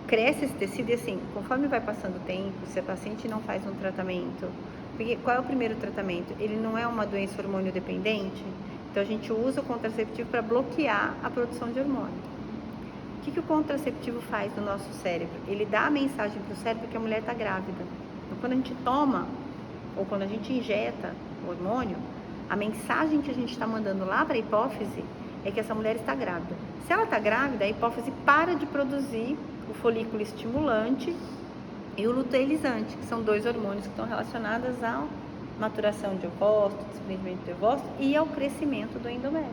cresce esse tecido e, assim, conforme vai passando o tempo, se a paciente não faz um tratamento, porque qual é o primeiro tratamento? Ele não é uma doença hormônio dependente, então a gente usa o contraceptivo para bloquear a produção de hormônio. O que o contraceptivo faz no nosso cérebro? Ele dá a mensagem para o cérebro que a mulher está grávida. Então, quando a gente toma ou quando a gente injeta o hormônio, a mensagem que a gente está mandando lá para a hipófise é que essa mulher está grávida. Se ela está grávida, a hipófise para de produzir o folículo estimulante e o luteinizante, que são dois hormônios que estão relacionados à maturação de ovócito, desprendimento de ovócito e ao crescimento do endométrio.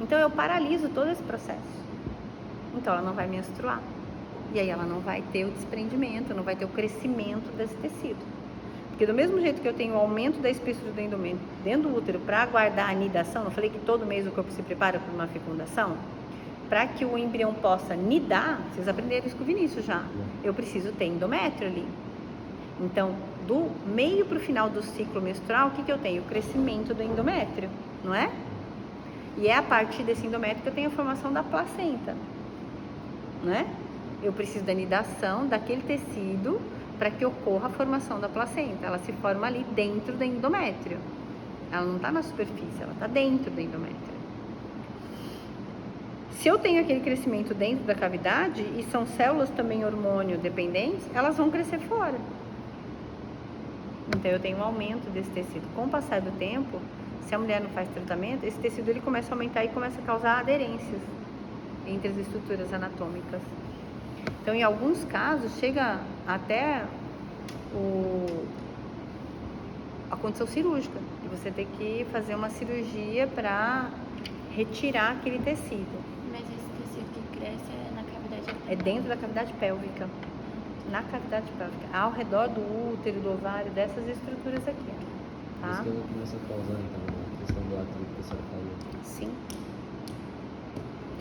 Então, eu paraliso todo esse processo. Então, ela não vai menstruar. E aí, ela não vai ter o desprendimento, não vai ter o crescimento desse tecido. Porque do mesmo jeito que eu tenho o aumento da espessura do endométrio dentro do útero para aguardar a anidação, não falei que todo mês o corpo se prepara para uma fecundação? Para que o embrião possa nidar, vocês aprenderam isso com o Vinícius já, eu preciso ter endométrio ali. Então, do meio para o final do ciclo menstrual, o que eu tenho? O crescimento do endométrio, não é? E é a partir desse endométrio que eu tenho a formação da placenta, não é? Eu preciso da nidação daquele tecido para que ocorra a formação da placenta. Ela se forma ali dentro do endométrio. Ela não está na superfície, ela está dentro do endométrio. Se eu tenho aquele crescimento dentro da cavidade, e são células também hormônio dependentes, elas vão crescer fora. Então eu tenho um aumento desse tecido. Com o passar do tempo, se a mulher não faz tratamento, esse tecido ele começa a aumentar e começa a causar aderências entre as estruturas anatômicas. Então, em alguns casos, chega até a condição cirúrgica, de você ter que fazer uma cirurgia para retirar aquele tecido. Mas esse tecido que cresce é na cavidade É dentro da cavidade pélvica, na cavidade pélvica, ao redor do útero, do ovário, dessas estruturas aqui, Por tá? isso que ela começa a causar, então, a questão do atrito que a senhora falou. Sim.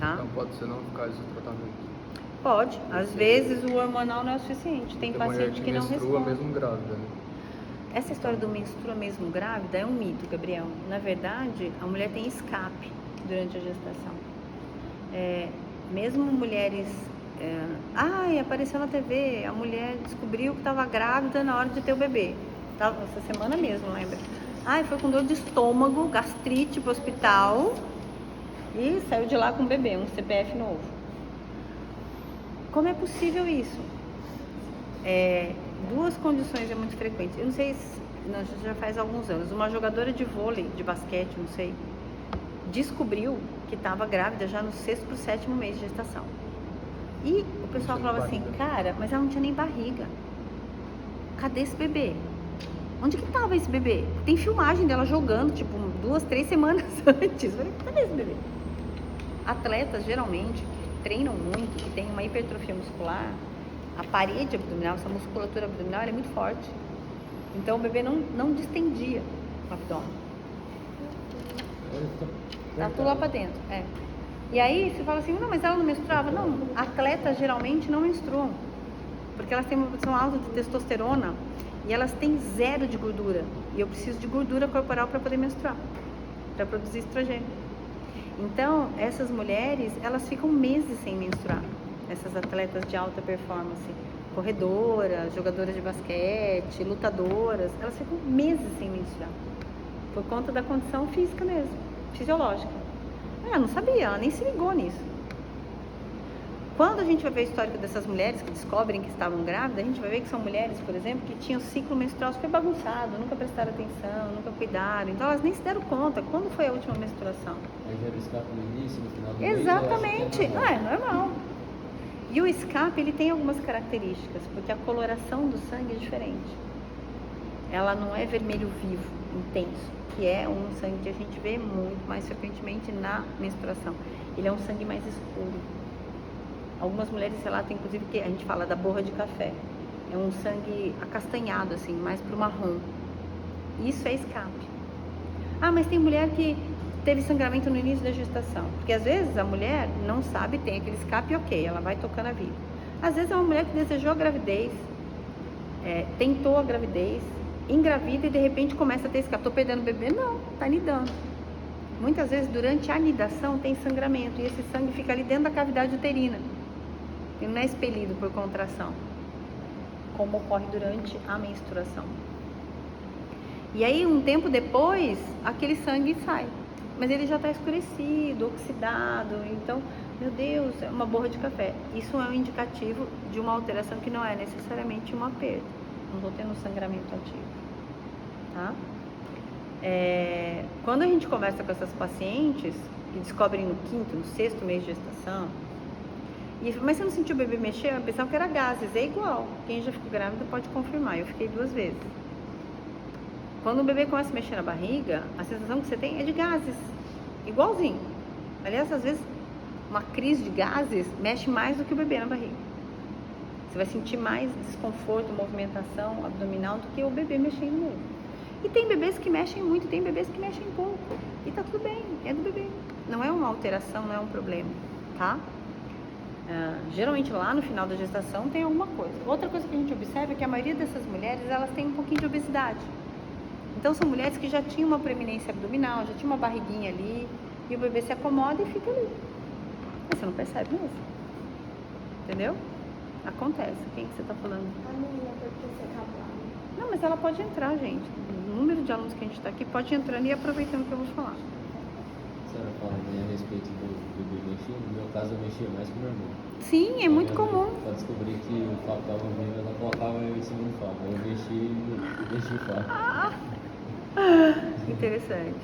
Tá? Então pode ser não eficaz o tratamento. Pode. Às vezes o hormonal não é o suficiente. Tem Porque a mulher paciente que não menstrua responde. mesmo grávida, né? Essa história do menstrua mesmo grávida é um mito, Gabriel. Na verdade, a mulher tem escape durante a gestação. Mesmo mulheres... apareceu na TV, a mulher descobriu que estava grávida na hora de ter o bebê. Essa semana mesmo, lembra? Foi com dor de estômago, gastrite pro hospital e saiu de lá com o bebê, um CPF novo. Como é possível isso? duas condições é muito frequente. Eu não sei se já faz alguns anos, uma jogadora de vôlei, de basquete, não sei, descobriu que estava grávida já no 6º pro 7º mês de gestação. E o pessoal falava assim, cara, mas ela não tinha nem barriga. Cadê esse bebê? Onde que tava esse bebê? Tem filmagem dela jogando, tipo, 2, 3 semanas antes. Eu falei, cadê esse bebê? Atletas, geralmente, que treinam muito, que tem uma hipertrofia muscular, a parede abdominal, essa musculatura abdominal, ela é muito forte. Então, o bebê não distendia o abdômen. Tá tudo lá pra dentro, E aí, você fala assim, não, mas ela não menstruava? Não, atletas geralmente não menstruam. Porque elas têm uma produção alta de testosterona e elas têm 0 de gordura. E eu preciso de gordura corporal para poder menstruar, para produzir estrogênio. Então, essas mulheres, elas ficam meses sem menstruar. Essas atletas de alta performance, corredoras, jogadoras de basquete, lutadoras, elas ficam meses sem menstruar. Por conta da condição física mesmo, fisiológica. Ela não sabia, ela nem se ligou nisso. Quando a gente vai ver o histórico dessas mulheres que descobrem que estavam grávidas, a gente vai ver que são mulheres, por exemplo, que tinham ciclo menstrual super bagunçado, nunca prestaram atenção, nunca cuidaram. Então elas nem se deram conta. Quando foi a última menstruação? Aí já era escape no início, no final do mês. Exatamente. Eu acho que É normal. E o escape, ele tem algumas características, porque a coloração do sangue é diferente. Ela não é vermelho vivo, intenso, que é um sangue que a gente vê muito mais frequentemente na menstruação. Ele é um sangue mais escuro. Algumas mulheres relatam, inclusive, que a gente fala da borra de café. É um sangue acastanhado, assim, mais pro marrom. Isso é escape. Ah, mas tem mulher que teve sangramento no início da gestação. Porque às vezes a mulher não sabe, tem aquele escape, ok, ela vai tocando a vida. Às vezes é uma mulher que desejou a gravidez, tentou a gravidez, engravida e de repente começa a ter escape. Tô perdendo o bebê? Não, tá nidando. Muitas vezes durante a anidação tem sangramento e esse sangue fica ali dentro da cavidade uterina. Ele não é expelido por contração, como ocorre durante a menstruação. E aí, um tempo depois, aquele sangue sai. Mas ele já está escurecido, oxidado. Então, meu Deus, é uma borra de café. Isso é um indicativo de uma alteração que não é necessariamente uma perda. Não estou tendo sangramento ativo. Tá? Quando a gente conversa com essas pacientes, que descobrem no 5º, no 6º mês de gestação, mas você não sentiu o bebê mexer? Eu pensava que era gases. É igual. Quem já ficou grávida pode confirmar. Eu fiquei 2 vezes. Quando o bebê começa a mexer na barriga, a sensação que você tem é de gases. Igualzinho. Aliás, às vezes, uma crise de gases mexe mais do que o bebê na barriga. Você vai sentir mais desconforto, movimentação abdominal do que o bebê mexendo mesmo. E tem bebês que mexem muito, tem bebês que mexem pouco. E tá tudo bem, é do bebê. Não é uma alteração, não é um problema, tá? Geralmente lá no final da gestação tem alguma coisa. Outra coisa que a gente observa é que a maioria dessas mulheres, elas têm um pouquinho de obesidade. Então são mulheres que já tinham uma preeminência abdominal, já tinha uma barriguinha ali, e o bebê se acomoda e fica ali. Mas você não percebe mesmo. Entendeu? Acontece. Quem que você tá falando? A menina foi pro secador. Não, mas ela pode entrar, gente. O número de alunos que a gente tá aqui pode ir entrando e aproveitando o que eu vou falar. A senhora fala a respeito do bebê mexer. No meu caso, eu mexia mais com o meu irmão. Sim, é muito comum. Para descobrir que o Fábio estava vindo, ela colocava eu em cima do Fábio. Eu mexi o Fábio. Interessante.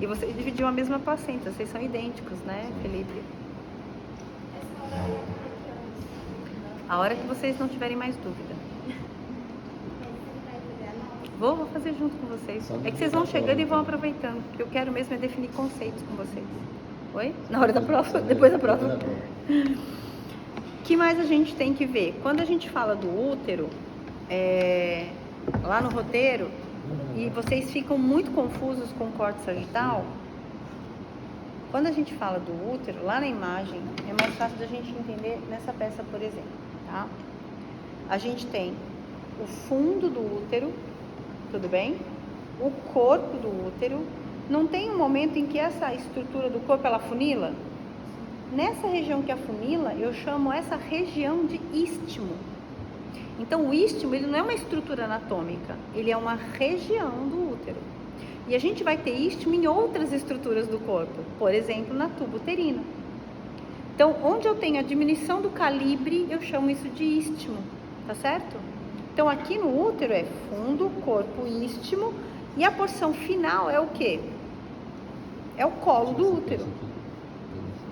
E você dividiu a mesma placenta, vocês são idênticos, né, Felipe? A hora que vocês não tiverem mais dúvida. Vou fazer junto com vocês. É que vocês vão chegando e vão aproveitando, porque eu quero mesmo é definir conceitos com vocês. Oi? Na hora da prova? Depois da prova. O que mais a gente tem que ver? Quando a gente fala do útero, lá no roteiro, e vocês ficam muito confusos com o córtex sagital, quando a gente fala do útero, lá na imagem, é mais fácil da gente entender nessa peça, por exemplo, tá? A gente tem o fundo do útero, tudo bem? O corpo do útero. Não tem um momento em que essa estrutura do corpo, ela afunila? Nessa região que afunila, eu chamo essa região de istmo. Então, o istmo, ele não é uma estrutura anatômica, ele é uma região do útero. E a gente vai ter istmo em outras estruturas do corpo, por exemplo, na tuba uterina. Então, onde eu tenho a diminuição do calibre, eu chamo isso de istmo, tá certo? Então, aqui no útero é fundo, corpo, istmo, e a porção final é o quê? É o colo do útero.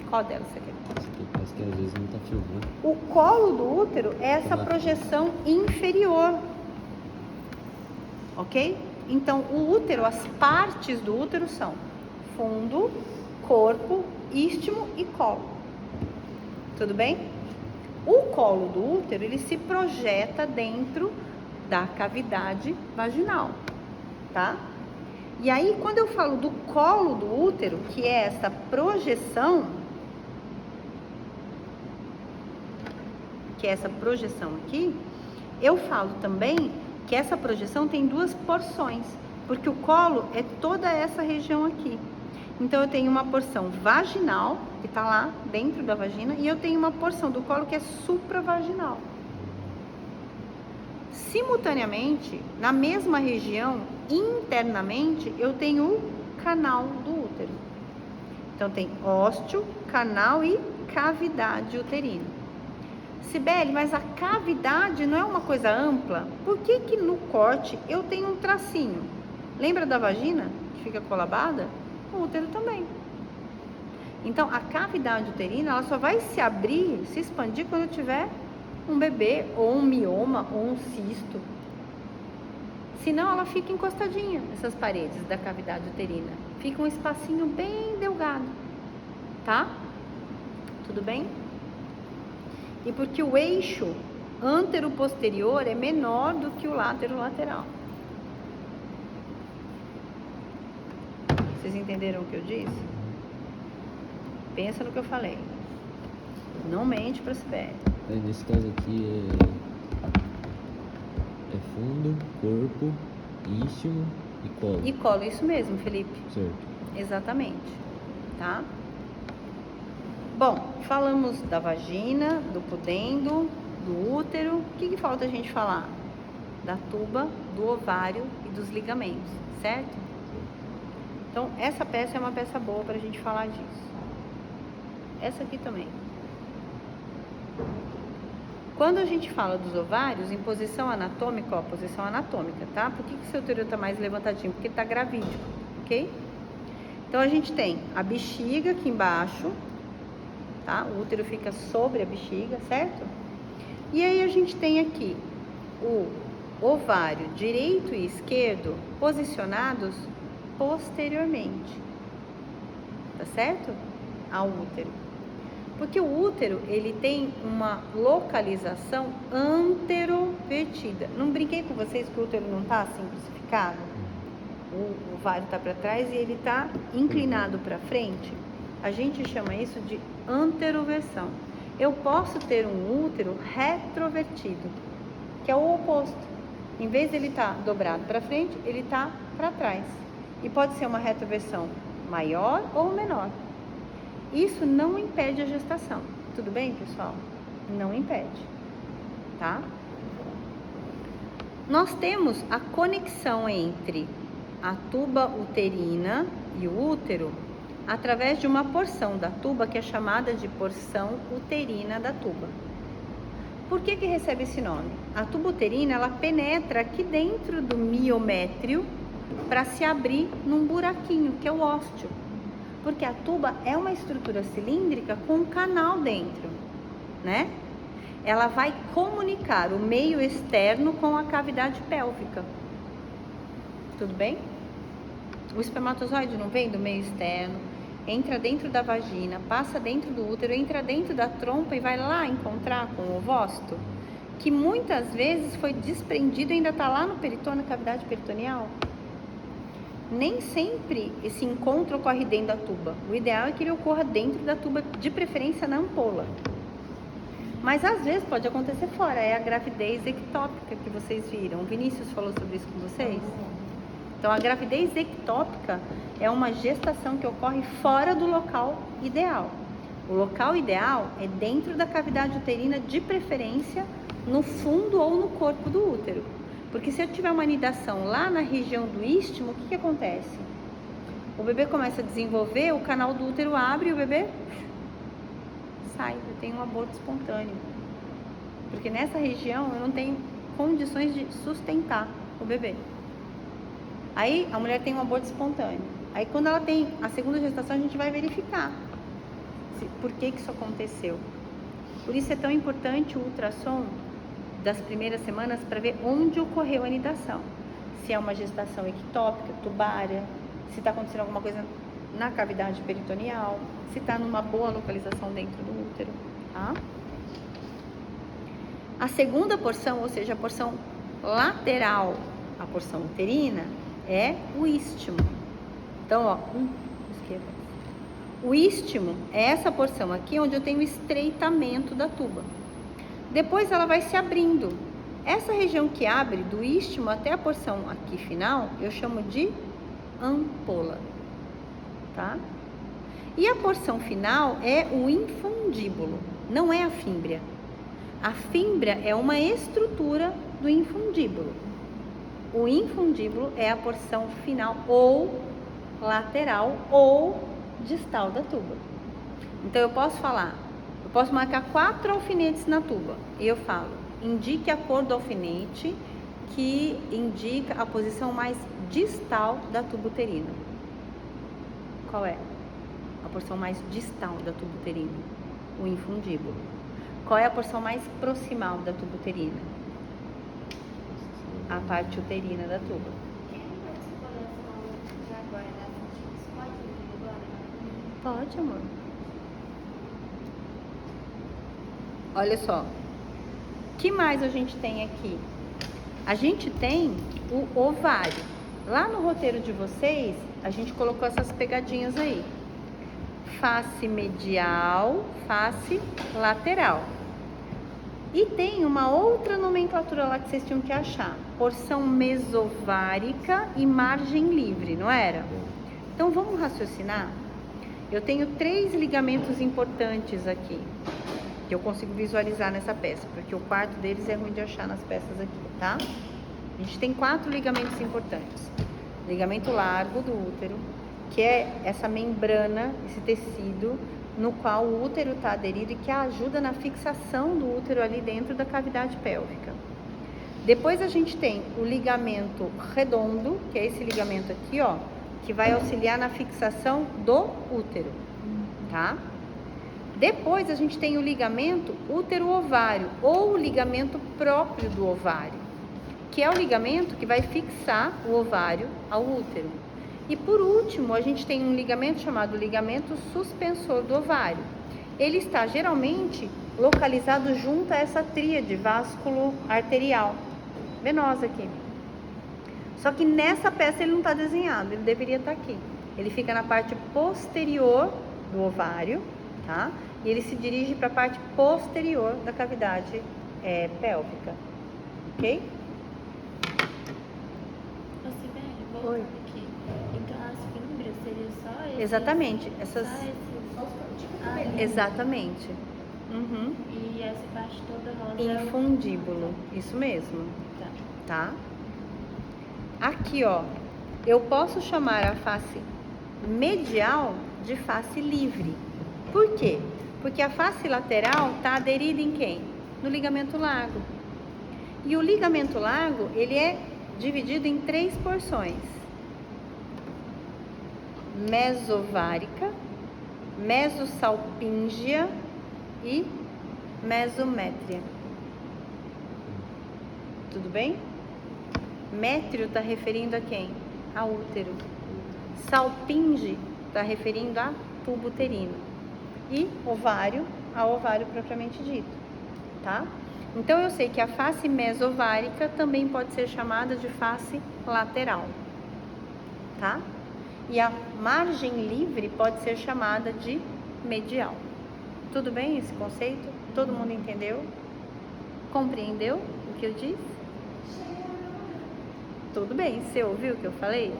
Qual delas você quer? Essa aqui parece que às vezes não tá filmando. O colo do útero é essa projeção inferior, ok? Então, o útero, as partes do útero são fundo, corpo, istmo e colo. Tudo bem? O colo do útero, ele se projeta dentro da cavidade vaginal, tá? E aí, quando eu falo do colo do útero, que é essa projeção, aqui, eu falo também que essa projeção tem duas porções, porque o colo é toda essa região aqui. Então, eu tenho uma porção vaginal, que está lá dentro da vagina, e eu tenho uma porção do colo que é supravaginal. Simultaneamente, na mesma região, internamente, eu tenho o canal do útero. Então, tem ósteo, canal e cavidade uterina. Sibeli, mas a cavidade não é uma coisa ampla? Por que que no corte eu tenho um tracinho? Lembra da vagina, que fica colabada? O útero também. Então, a cavidade uterina, ela só vai se abrir, se expandir quando eu tiver um bebê, ou um mioma, ou um cisto. Senão, ela fica encostadinha, essas paredes da cavidade uterina. Fica um espacinho bem delgado, tá? Tudo bem? E porque o eixo antero-posterior é menor do que o látero-lateral. Vocês entenderam o que eu disse? Pensa no que eu falei. Não mente pra Sibeli. Nesse caso aqui é fundo, corpo, istmo e colo. E colo, isso mesmo, Felipe. Certo. Exatamente, tá? Bom, falamos da vagina, do pudendo, do útero. O que falta a gente falar? Da tuba, do ovário e dos ligamentos, certo? Então, essa peça é uma peça boa pra gente falar disso. Essa aqui também. Quando a gente fala dos ovários, em posição anatômica, ó, posição anatômica, tá? Por que seu útero tá mais levantadinho? Porque ele tá gravídico, ok? Então, a gente tem a bexiga aqui embaixo, tá? O útero fica sobre a bexiga, certo? E aí, a gente tem aqui o ovário direito e esquerdo posicionados posteriormente, tá certo? Ao útero. Porque o útero, ele tem uma localização anterovertida. Não brinquei com vocês que o útero não tá assim crucificado? O ovário tá para trás e ele tá inclinado para frente. A gente chama isso de anteroversão. Eu posso ter um útero retrovertido, que é o oposto. Em vez de ele estar dobrado para frente, ele está para trás. E pode ser uma retroversão maior ou menor. Isso não impede a gestação. Tudo bem, pessoal? Não impede, tá? Nós temos a conexão entre a tuba uterina e o útero através de uma porção da tuba que é chamada de porção uterina da tuba. Por que recebe esse nome? A tuba uterina, ela penetra aqui dentro do miométrio para se abrir num buraquinho, que é o ósteo. Porque a tuba é uma estrutura cilíndrica com um canal dentro, né? Ela vai comunicar o meio externo com a cavidade pélvica. Tudo bem? O espermatozoide não vem do meio externo, entra dentro da vagina, passa dentro do útero, entra dentro da trompa e vai lá encontrar com o ovócito, que muitas vezes foi desprendido e ainda está lá no peritônio, na cavidade peritoneal. Nem sempre esse encontro ocorre dentro da tuba. O ideal é que ele ocorra dentro da tuba, de preferência na ampola. Mas às vezes pode acontecer fora, é a gravidez ectópica que vocês viram. O Vinícius falou sobre isso com vocês? Então, a gravidez ectópica é uma gestação que ocorre fora do local ideal. O local ideal é dentro da cavidade uterina, de preferência no fundo ou no corpo do útero. Porque se eu tiver uma anidação lá na região do istmo, o que acontece? O bebê começa a desenvolver, o canal do útero abre e o bebê sai. Eu tenho um aborto espontâneo. Porque nessa região eu não tenho condições de sustentar o bebê. Aí a mulher tem um aborto espontâneo. Aí quando ela tem a segunda gestação, a gente vai verificar por que isso aconteceu. Por isso é tão importante o ultrassom das primeiras semanas para ver onde ocorreu a anidação. Se é uma gestação ectópica, tubária, se está acontecendo alguma coisa na cavidade peritoneal, se está numa boa localização dentro do útero, tá? A segunda porção, ou seja, a porção lateral, a porção uterina, é o istmo. Então, ó, esquerda. O istmo é essa porção aqui onde eu tenho estreitamento da tuba. Depois ela vai se abrindo. Essa região que abre do istmo até a porção aqui final, eu chamo de ampola, tá? E a porção final é o infundíbulo, não é a fímbria. A fímbria é uma estrutura do infundíbulo. O infundíbulo é a porção final ou lateral ou distal da tuba. Então eu posso marcar 4 alfinetes na tuba e eu falo, indique a cor do alfinete que indica a posição mais distal da tuba uterina. Qual é? A porção mais distal da tuba uterina, o infundíbulo. Qual é a porção mais proximal da tuba uterina? A parte uterina da tuba. Quem participou dessa aula de agora, da científica, pode vir agora? Pode, amor. Olha só. O que mais a gente tem aqui? A gente tem o ovário. Lá no roteiro de vocês, a gente colocou essas pegadinhas aí. Face medial, face lateral. E tem uma outra nomenclatura lá que vocês tinham que achar. Porção mesovárica e margem livre, não era? Então vamos raciocinar? Eu tenho 3 ligamentos importantes aqui, que eu consigo visualizar nessa peça, porque o quarto deles é ruim de achar nas peças aqui, tá? A gente tem 4 ligamentos importantes. Ligamento largo do útero, que é essa membrana, esse tecido, no qual o útero está aderido e que ajuda na fixação do útero ali dentro da cavidade pélvica. Depois a gente tem o ligamento redondo, que é esse ligamento aqui, ó, que vai auxiliar na fixação do útero, tá? Depois a gente tem o ligamento útero-ovário, ou o ligamento próprio do ovário, que é o ligamento que vai fixar o ovário ao útero. E por último, a gente tem um ligamento chamado ligamento suspensor do ovário. Ele está geralmente localizado junto a essa tríade vasculo-arterial, venosa aqui. Só que nessa peça ele não está desenhado, ele deveria estar aqui. Ele fica na parte posterior do ovário, tá? E ele se dirige para a parte posterior da cavidade pélvica, ok? Ô, Sibeli, voltando Oi. aqui. Então as fímbrias seriam só esses? Exatamente, essas... Só esses? Exatamente. Uhum. E essa parte toda rosa é o... Infundíbulo, isso mesmo, Tá. tá? Aqui, ó, eu posso chamar a face medial de face livre. Por quê? Porque a face lateral está aderida em quem? No ligamento largo. E o ligamento largo, ele é dividido em 3 porções: mesovárica, mesosalpíngia e mesométria. Tudo bem? Métrio está referindo a quem? A útero. Salpinge está referindo a tubo uterino. E ovário, a ovário propriamente dito, tá? Então eu sei que a face mesovárica também pode ser chamada de face lateral, tá? E a margem livre pode ser chamada de medial. Tudo bem esse conceito? Todo mundo entendeu? Compreendeu o que eu disse? Tudo bem, você ouviu o que eu falei?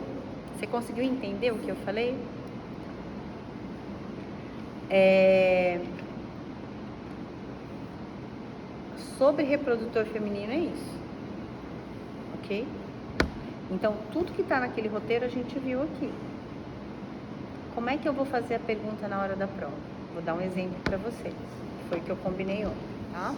Você conseguiu entender o que eu falei? Sobre reprodutor feminino é isso, ok? Então, tudo que está naquele roteiro a gente viu aqui. Como é que eu vou fazer a pergunta na hora da prova? Vou dar um exemplo para vocês. Foi o que eu combinei ontem, tá?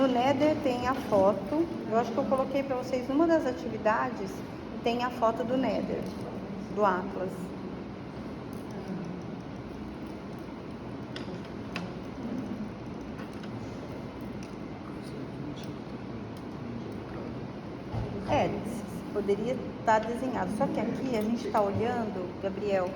No Nether tem a foto, eu acho que eu coloquei para vocês numa das atividades, tem a foto do Nether, do Atlas. Poderia estar desenhado, só que aqui a gente está olhando, Gabriel,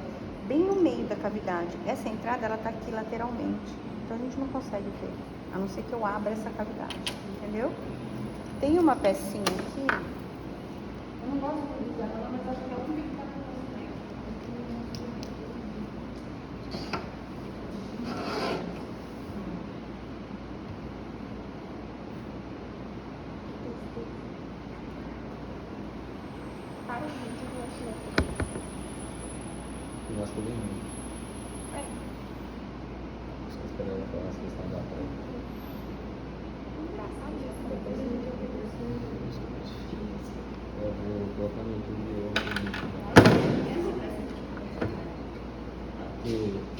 bem no meio da cavidade. Essa entrada, ela está aqui lateralmente, então a gente não consegue ver, a não ser que eu abra essa cavidade, entendeu? Tem uma pecinha aqui, eu não gosto de usar ela, mas acho que é a única que está com Eu gosto bem muito. Estou esperando ela falar as questões da prova. Eu vou colocar no YouTube porque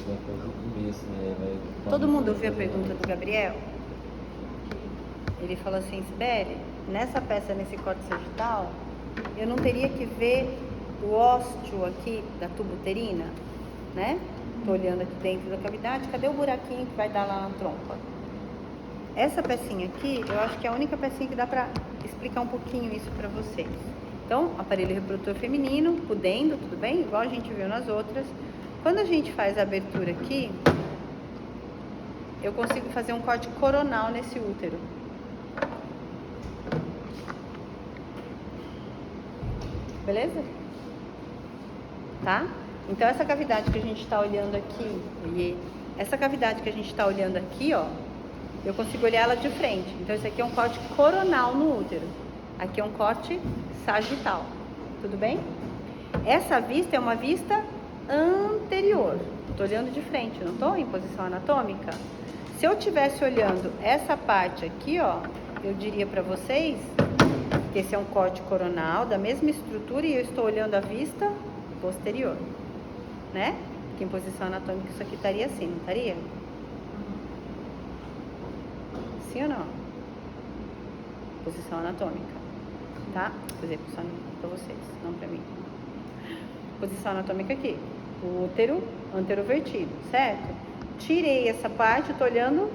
vai fazer um mês, né? Todo mundo ouviu a pergunta do Gabriel? Ele falou assim, Sibeli, nessa peça, nesse corte sagital, eu não teria que ver o ósteo aqui da tuba uterina, né? Tô olhando aqui dentro da cavidade, cadê o buraquinho que vai dar lá na trompa? Essa pecinha aqui, eu acho que é a única pecinha que dá pra explicar um pouquinho isso pra vocês. Então, aparelho reprodutor feminino, pudendo, tudo bem? Igual a gente viu nas outras. Quando a gente faz a abertura aqui, eu consigo fazer um corte coronal nesse útero. Beleza? Tá? Então, essa cavidade que a gente está olhando aqui, essa cavidade que a gente está olhando aqui, ó, eu consigo olhar ela de frente. Então, esse aqui é um corte coronal no útero. Aqui é um corte sagital. Tudo bem? Essa vista é uma vista anterior. Estou olhando de frente, não estou em posição anatômica? Se eu estivesse olhando essa parte aqui, ó, eu diria para vocês que esse é um corte coronal da mesma estrutura e eu estou olhando a vista posterior, né? Porque em posição anatômica isso aqui estaria assim, não estaria? Sim ou não? Posição anatômica, tá? Quer dizer, posição para vocês, não para mim. Posição anatômica aqui, o útero anterovertido, certo? Tirei essa parte, eu tô olhando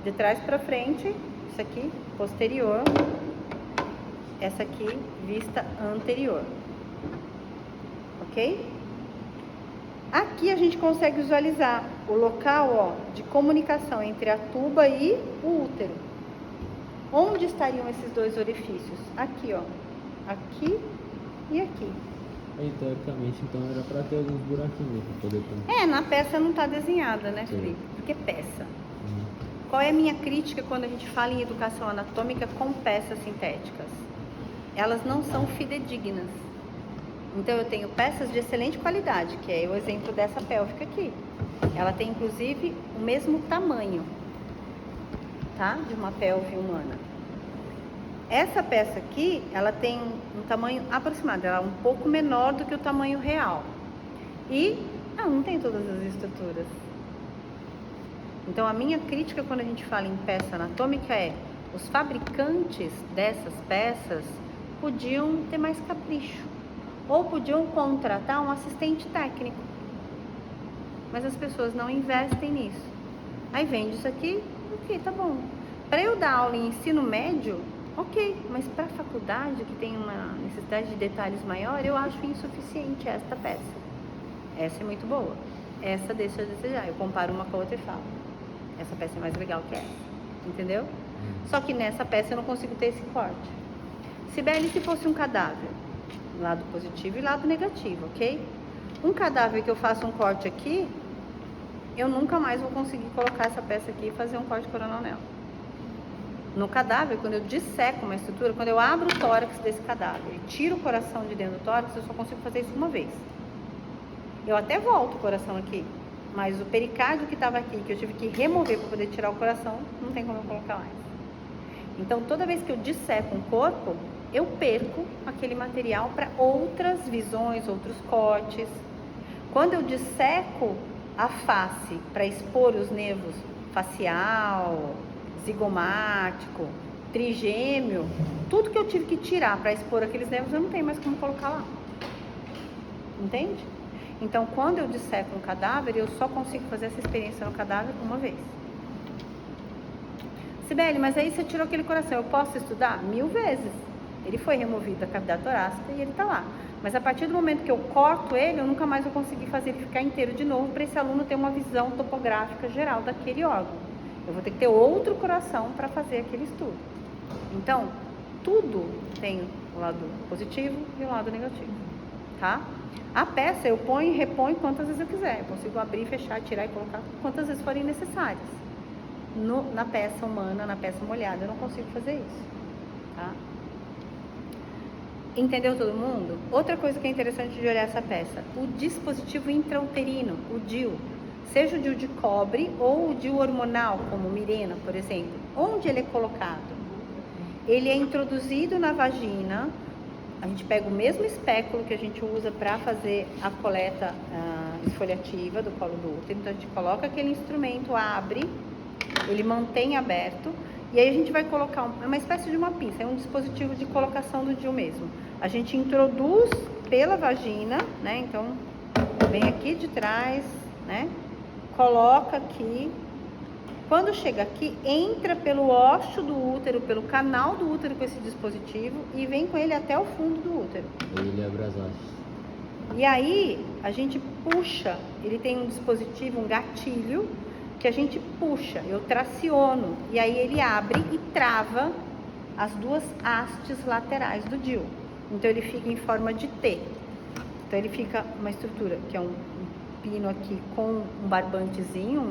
de trás para frente, isso aqui posterior, essa aqui vista anterior, ok? Aqui a gente consegue visualizar o local, ó, de comunicação entre a tuba e o útero. Onde estariam esses dois orifícios? Aqui, ó, aqui e aqui. Aí, teoricamente, então era para ter alguns buraquinhos para poder ter. Na peça não está desenhada, né, Sim. Felipe? Porque peça. Qual é a minha crítica quando a gente fala em educação anatômica com peças sintéticas? Elas não são fidedignas. Então, eu tenho peças de excelente qualidade, que é o exemplo dessa pélvica aqui. Ela tem, inclusive, o mesmo tamanho, tá? De uma pelve humana. Essa peça aqui, ela tem um tamanho aproximado, ela é um pouco menor do que o tamanho real. E ela não tem todas as estruturas. Então, a minha crítica quando a gente fala em peça anatômica é: os fabricantes dessas peças podiam ter mais capricho. Ou podiam contratar um assistente técnico. Mas as pessoas não investem nisso. Aí vende isso aqui, ok, tá bom. Para eu dar aula em ensino médio, ok, mas para a faculdade, que tem uma necessidade de detalhes maior, eu acho insuficiente esta peça. Essa é muito boa. Essa deixa a desejar. Eu comparo uma com a outra e falo: essa peça é mais legal que essa. Entendeu? Só que nessa peça eu não consigo ter esse corte. Sibeli, se fosse um cadáver, lado positivo e lado negativo, ok? Um cadáver que eu faço um corte aqui, eu nunca mais vou conseguir colocar essa peça aqui e fazer um corte coronal nela. No cadáver, quando eu disseco uma estrutura, quando eu abro o tórax desse cadáver e tiro o coração de dentro do tórax, eu só consigo fazer isso uma vez. Eu até volto o coração aqui, mas o pericárdio que estava aqui, que eu tive que remover para poder tirar o coração, não tem como eu colocar mais. Então, toda vez que eu disseco um corpo, eu perco aquele material para outras visões, outros cortes. Quando eu disseco a face para expor os nervos facial, zigomático, trigêmeo, tudo que eu tive que tirar para expor aqueles nervos, eu não tenho mais como colocar lá. Entende? Então, quando eu disseco um cadáver, eu só consigo fazer essa experiência no cadáver uma vez. Sibeli, mas aí você tirou aquele coração, eu posso estudar? 1000 vezes. Ele foi removido da cavidade torácica e ele tá lá. Mas a partir do momento que eu corto ele, eu nunca mais vou conseguir fazer ele ficar inteiro de novo para esse aluno ter uma visão topográfica geral daquele órgão. Eu vou ter que ter outro coração para fazer aquele estudo. Então, tudo tem o lado positivo e o lado negativo, tá? A peça eu ponho e reponho quantas vezes eu quiser. Eu consigo abrir, fechar, tirar e colocar quantas vezes forem necessárias. Na peça humana, na peça molhada, eu não consigo fazer isso, tá? Entendeu todo mundo? Outra coisa que é interessante de olhar essa peça, o dispositivo intrauterino, o DIU, seja o DIU de cobre ou o DIU hormonal, como Mirena, por exemplo, onde ele é colocado? Ele é introduzido na vagina, a gente pega o mesmo espéculo que a gente usa para fazer a coleta esfoliativa do colo do útero, então a gente coloca aquele instrumento, abre, ele mantém aberto, e aí a gente vai colocar uma espécie de uma pinça, é um dispositivo de colocação do DIU mesmo. A gente introduz pela vagina, né? Então, vem aqui de trás, né? Coloca aqui. Quando chega aqui, entra pelo ósseo do útero, pelo canal do útero com esse dispositivo e vem com ele até o fundo do útero. Ele abre as hastes. E aí, a gente puxa, ele tem um dispositivo, um gatilho, que a gente puxa, eu traciono, e aí ele abre e trava as duas hastes laterais do DIU. Então ele fica em forma de T. Então ele fica uma estrutura que é um pino aqui com um barbantezinho,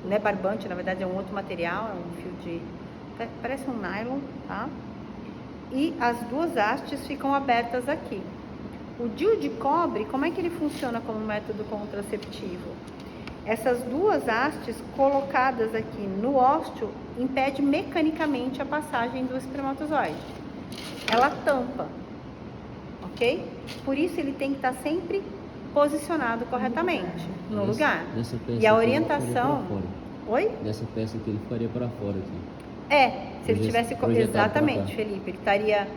não é barbante, na verdade é um outro material, é um fio de... parece um nylon, tá? E as duas hastes ficam abertas aqui. O DIU de cobre, como é que ele funciona como método contraceptivo? Essas duas hastes colocadas aqui no ósseo impede mecanicamente a passagem do espermatozoide. Ela tampa, ok? Por isso ele tem que estar sempre posicionado corretamente no lugar. Nessa peça E a aqui orientação... Oi? Nessa peça que ele faria para fora aqui. Se ele tivesse... Exatamente, Felipe. Ele estaria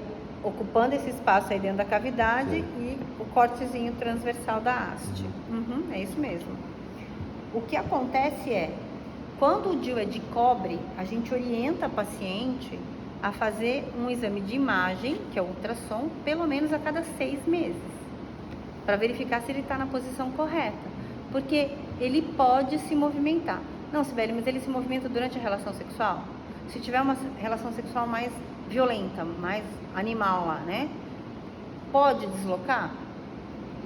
ocupando esse espaço aí dentro da cavidade. Sim. E o cortezinho transversal da haste. É isso mesmo. O que acontece é, quando o DIU é de cobre, a gente orienta a paciente a fazer um exame de imagem, que é o ultrassom, pelo menos a cada 6 meses, para verificar se ele está na posição correta, porque ele pode se movimentar. Não, Sibeli, mas ele se movimenta durante a relação sexual? Se tiver uma relação sexual mais violenta, mais animal lá, né? Pode deslocar?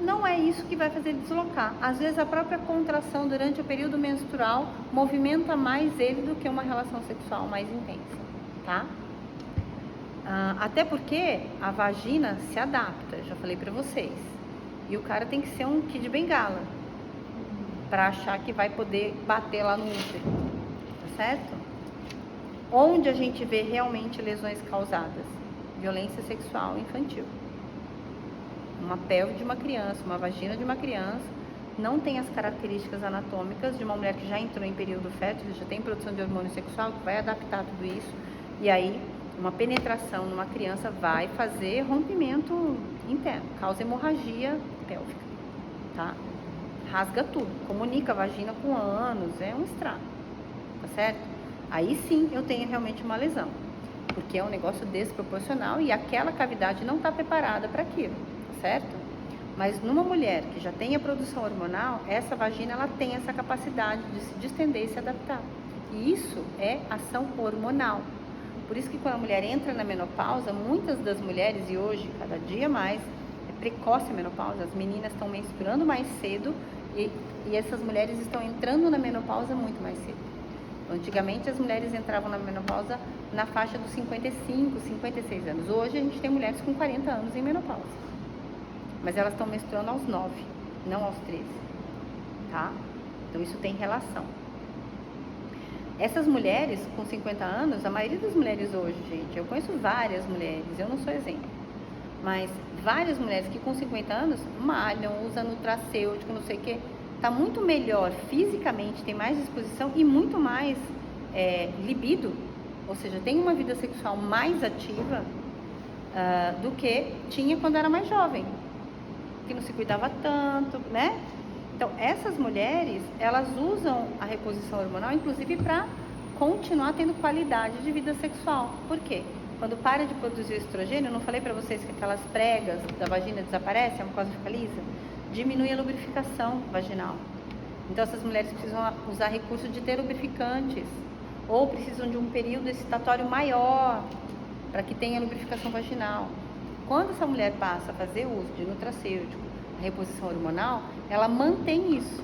Não é isso que vai fazer ele deslocar. Às vezes a própria contração durante o período menstrual movimenta mais ele do que uma relação sexual mais intensa, tá? Até porque a vagina se adapta, já falei pra vocês. E o cara tem que ser um kid bengala pra achar que vai poder bater lá no útero, tá certo? Onde a gente vê realmente lesões causadas? Violência sexual infantil. Uma pelve de uma criança, uma vagina de uma criança, não tem as características anatômicas de uma mulher que já entrou em período fértil, já tem produção de hormônio sexual, que vai adaptar tudo isso, e aí uma penetração numa criança vai fazer rompimento interno, causa hemorragia pélvica, tá? Rasga tudo, comunica a vagina com ânus, é um estrago, tá certo? Aí sim eu tenho realmente uma lesão, porque é um negócio desproporcional e aquela cavidade não está preparada para aquilo. Certo? Mas numa mulher que já tem a produção hormonal, essa vagina ela tem essa capacidade de se distender e se adaptar. E isso é ação hormonal. Por isso que quando a mulher entra na menopausa, muitas das mulheres, e hoje cada dia mais, é precoce a menopausa, as meninas estão menstruando mais cedo e essas mulheres estão entrando na menopausa muito mais cedo. Antigamente as mulheres entravam na menopausa na faixa dos 55, 56 anos. Hoje a gente tem mulheres com 40 anos em menopausa. Mas elas estão menstruando aos 9, não aos 13, tá? Então isso tem relação. Essas mulheres com 50 anos, a maioria das mulheres hoje, gente, eu conheço várias mulheres, eu não sou exemplo, mas várias mulheres que com 50 anos malham, usam nutracêutico, não sei o que, tá muito melhor fisicamente, tem mais disposição e muito mais libido ou seja, tem uma vida sexual mais ativa do que tinha quando era mais jovem, que não se cuidava tanto, né? Então, essas mulheres, elas usam a reposição hormonal, inclusive, para continuar tendo qualidade de vida sexual. Por quê? Quando para de produzir o estrogênio, eu não falei para vocês que aquelas pregas da vagina desaparecem, a mucosa fica lisa? Diminui a lubrificação vaginal. Então, essas mulheres precisam usar recurso de ter lubrificantes, ou precisam de um período excitatório maior, para que tenha lubrificação vaginal. Quando essa mulher passa a fazer uso de nutracêutico, a reposição hormonal, ela mantém isso.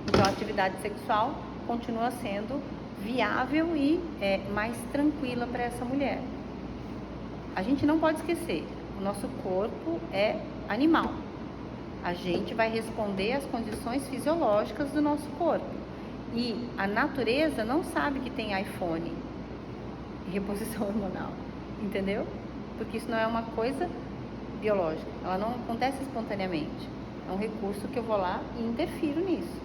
Então, a atividade sexual continua sendo viável e mais tranquila para essa mulher. A gente não pode esquecer, o nosso corpo é animal. A gente vai responder às condições fisiológicas do nosso corpo. E a natureza não sabe que tem iPhone e reposição hormonal, entendeu? Porque isso não é uma coisa biológica, ela não acontece espontaneamente. É um recurso que eu vou lá e interfiro nisso.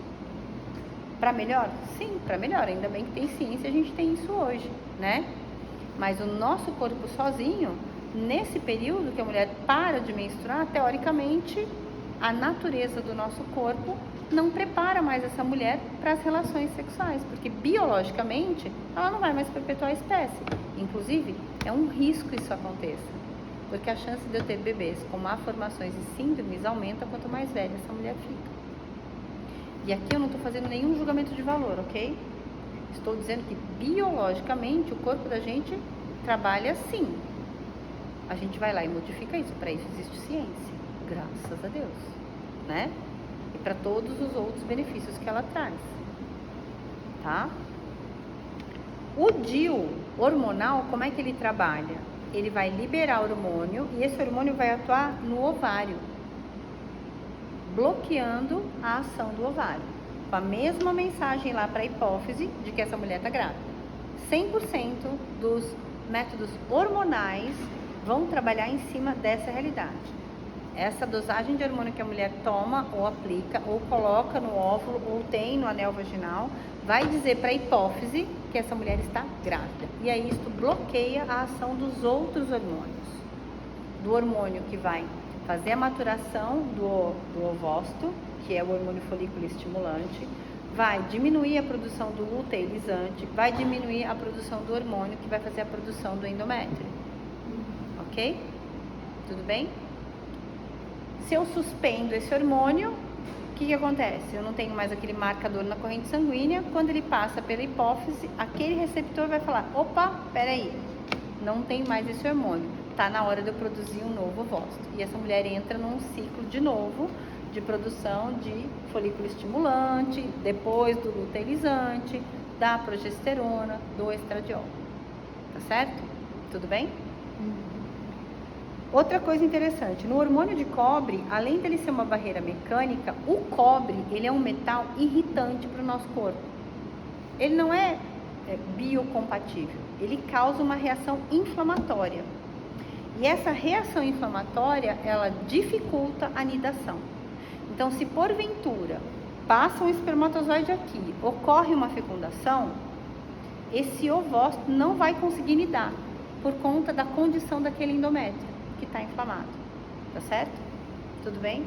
Para melhor? Sim, para melhor. Ainda bem que tem ciência, a gente tem isso hoje, né? Mas o nosso corpo sozinho, nesse período que a mulher para de menstruar, teoricamente, a natureza do nosso corpo não prepara mais essa mulher para as relações sexuais, porque biologicamente ela não vai mais perpetuar a espécie. Inclusive, é um risco isso aconteça, porque a chance de eu ter bebês com malformações e síndromes aumenta quanto mais velha essa mulher fica. E aqui eu não estou fazendo nenhum julgamento de valor, ok? Estou dizendo que biologicamente o corpo da gente trabalha assim. A gente vai lá e modifica isso. Para isso existe ciência, graças a Deus, né? E para todos os outros benefícios que ela traz, tá? O DIU hormonal, como é que ele trabalha? Ele vai liberar hormônio e esse hormônio vai atuar no ovário, bloqueando a ação do ovário, com a mesma mensagem lá para a hipófise de que essa mulher está grávida. 100% dos métodos hormonais vão trabalhar em cima dessa realidade. Essa dosagem de hormônio que a mulher toma ou aplica, ou coloca no óvulo, ou tem no anel vaginal, vai dizer para a hipófise que essa mulher está grávida. E aí isso bloqueia a ação dos outros hormônios. Do hormônio que vai fazer a maturação do ovócito, que é o hormônio folículo estimulante, vai diminuir a produção do luteinizante, vai diminuir a produção do hormônio que vai fazer a produção do endométrio. Ok? Tudo bem? Se eu suspendo esse hormônio, o que acontece? Eu não tenho mais aquele marcador na corrente sanguínea. Quando ele passa pela hipófise, aquele receptor vai falar: opa, peraí, não tem mais esse hormônio, tá na hora de eu produzir um novo ovócito. E essa mulher entra num ciclo de novo de produção de folículo estimulante, depois do luteinizante, da progesterona, do estradiol. Tá certo? Tudo bem? Outra coisa interessante, no hormônio de cobre, além dele ser uma barreira mecânica, o cobre, ele é um metal irritante para o nosso corpo. Ele não é biocompatível, ele causa uma reação inflamatória. E essa reação inflamatória, ela dificulta a nidação. Então, se porventura passa um espermatozoide aqui, ocorre uma fecundação, esse ovócito não vai conseguir nidar por conta da condição daquele endométrio que está inflamado, tá certo? Tudo bem?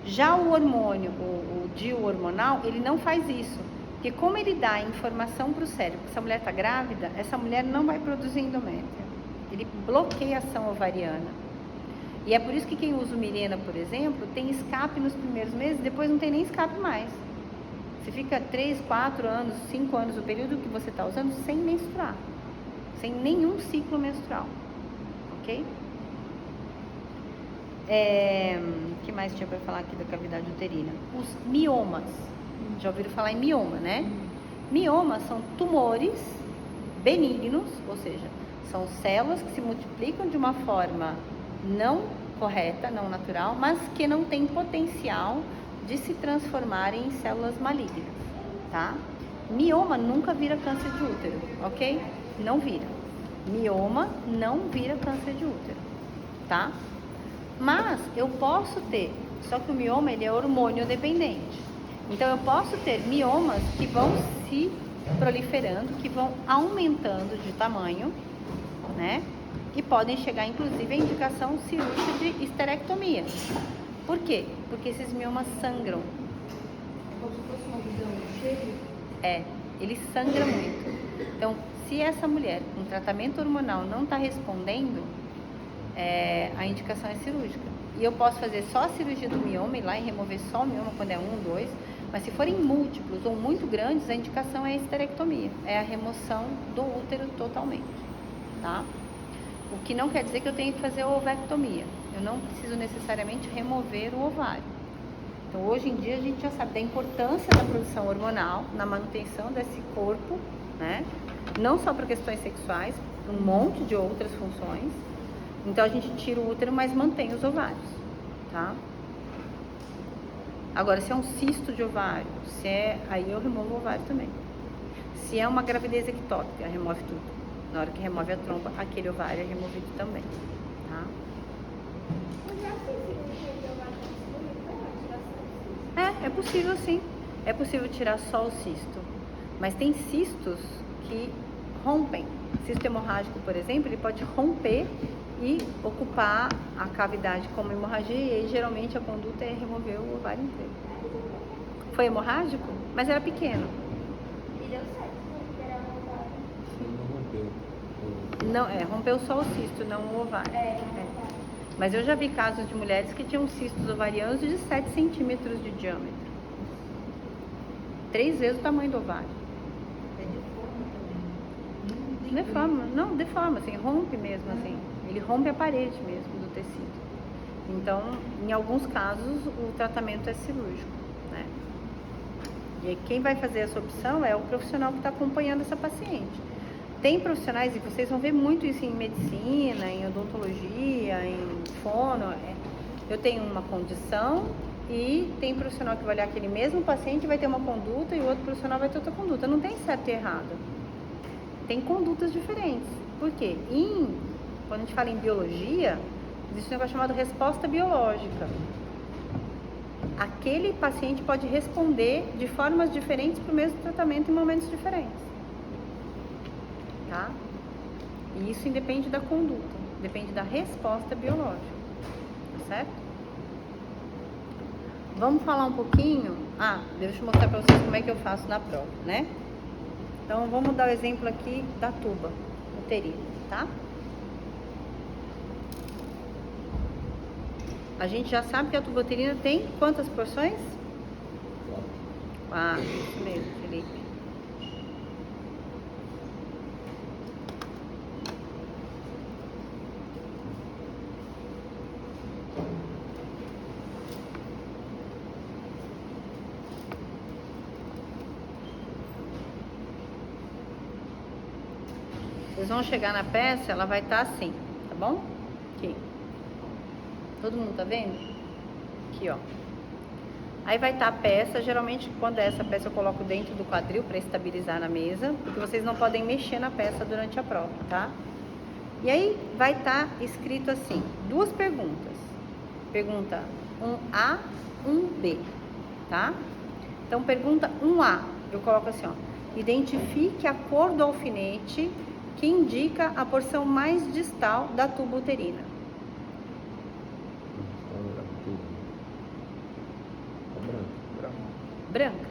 Já o hormônio, o DIU hormonal, ele não faz isso, porque como ele dá informação para o cérebro que essa mulher está grávida, essa mulher não vai produzir endométrio, ele bloqueia a ação ovariana. E é por isso que quem usa o Mirena, por exemplo, tem escape nos primeiros meses, depois não tem nem escape mais. Você fica 3, 4 anos, 5 anos, o período que você está usando, sem menstruar, sem nenhum ciclo menstrual, ok? O que mais tinha para falar aqui da cavidade uterina? Os miomas. Já ouviram falar em mioma, né? Miomas são tumores benignos, ou seja, são células que se multiplicam de uma forma não correta, não natural, mas que não tem potencial de se transformarem em células malignas, tá? Mioma nunca vira câncer de útero, ok? Não vira. Mioma não vira câncer de útero, tá? Mas eu posso ter, só que o mioma ele é hormônio dependente. Então eu posso ter miomas que vão se proliferando que vão aumentando de tamanho, né? E podem chegar, inclusive, à indicação cirúrgica de esterectomia. Por quê? Porque esses miomas sangram. É como se fosse uma visão cheia. Ele sangra muito. Então, se essa mulher com tratamento hormonal não está respondendo, a indicação é cirúrgica. E eu posso fazer só a cirurgia do mioma, ir lá e remover só o mioma quando é 1, 2, mas se forem múltiplos ou muito grandes, a indicação é a esterectomia, é a remoção do útero totalmente, tá? O que não quer dizer que eu tenha que fazer a ovectomia. Eu não preciso necessariamente remover o ovário. Então, hoje em dia, a gente já sabe da importância da produção hormonal na manutenção desse corpo, né? Não só para questões sexuais, para um monte de outras funções. Então, a gente tira o útero, mas mantém os ovários, tá? Agora, se é um cisto de ovário, aí eu removo o ovário também. Se é uma gravidez ectópica, remove tudo. Na hora que remove a trompa, aquele ovário é removido também, tá? É possível sim. É possível tirar só o cisto. Mas tem cistos que rompem. Cisto hemorrágico, por exemplo, ele pode romper e ocupar a cavidade como hemorragia, e aí geralmente a conduta é remover o ovário inteiro. Foi hemorrágico? Mas era pequeno. E deu certo recuperar o ovário. Sim, não rompeu. Não, rompeu só o cisto, não o ovário. Mas eu já vi casos de mulheres que tinham cistos ovarianos de 7 centímetros de diâmetro. 3 vezes o tamanho do ovário. Deforma, não, deforma, assim, rompe mesmo, assim. Ele rompe a parede mesmo do tecido. Então, em alguns casos, o tratamento é cirúrgico, né? E aí, quem vai fazer essa opção é o profissional que está acompanhando essa paciente. Tem profissionais, e vocês vão ver muito isso em medicina, em odontologia, em fono. Eu tenho uma condição e tem profissional que vai olhar aquele mesmo paciente, vai ter uma conduta, e o outro profissional vai ter outra conduta. Não tem certo e errado. Tem condutas diferentes. Por quê? Quando a gente fala em biologia, existe um negócio chamado resposta biológica. Aquele paciente pode responder de formas diferentes para o mesmo tratamento em momentos diferentes. Tá? E isso independe da conduta, depende da resposta biológica. Tá certo? Vamos falar um pouquinho. Deixa eu mostrar para vocês como é que eu faço na prova, né? Então, vamos dar o exemplo aqui da tuba uterina, tá? A gente já sabe que a tuba uterina tem quantas porções? 4, isso mesmo, Felipe. Vocês vão chegar na peça, ela vai estar assim, tá bom? Aqui. Todo mundo tá vendo? Aqui, ó. Aí vai estar a peça, geralmente quando é essa peça eu coloco dentro do quadril para estabilizar na mesa, porque vocês não podem mexer na peça durante a prova, tá? E aí vai estar escrito assim, 2 perguntas. Pergunta 1A, 1B, tá? Então, pergunta 1A, eu coloco assim, ó. Identifique a cor do alfinete que indica a porção mais distal da tuba uterina. Branca.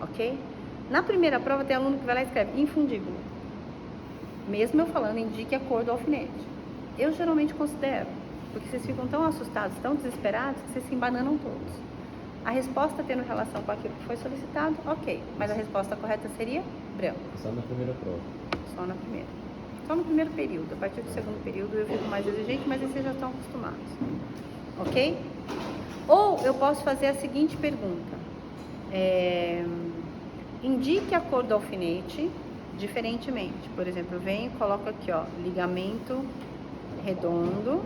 Ok? Na primeira prova tem aluno que vai lá e escreve infundíbulo. Mesmo eu falando, indique a cor do alfinete. Eu geralmente considero, porque vocês ficam tão assustados, tão desesperados, que vocês se embananam todos. A resposta tendo relação com aquilo que foi solicitado, ok. Mas a resposta correta seria branco. Só na primeira prova. Só na primeira. Só no primeiro período. A partir do segundo período eu fico mais exigente, mas aí vocês já estão acostumados. Ok? Ou eu posso fazer a seguinte pergunta. Indique a cor do alfinete diferentemente. Por exemplo, eu venho e coloco aqui, ó, ligamento redondo,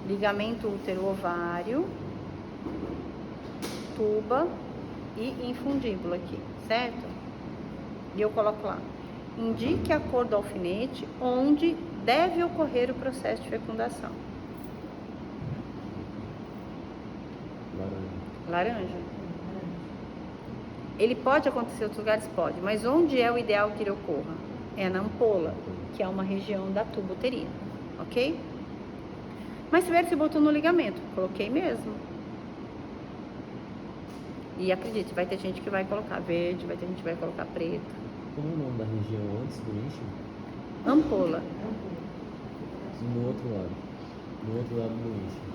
ligamento útero-ovário, tuba e infundíbulo aqui, certo? E eu coloco lá. Indique a cor do alfinete onde deve ocorrer o processo de fecundação. Laranja. Ele pode acontecer em outros lugares? Pode. Mas onde é o ideal que ele ocorra? É na ampola, que é uma região da tuba uterina, ok? Mas se você botou no ligamento, coloquei mesmo. E acredite, vai ter gente que vai colocar verde, vai ter gente que vai colocar preto. Como é o nome da região antes do isquio? Ampola. No outro lado. No outro lado do isquio.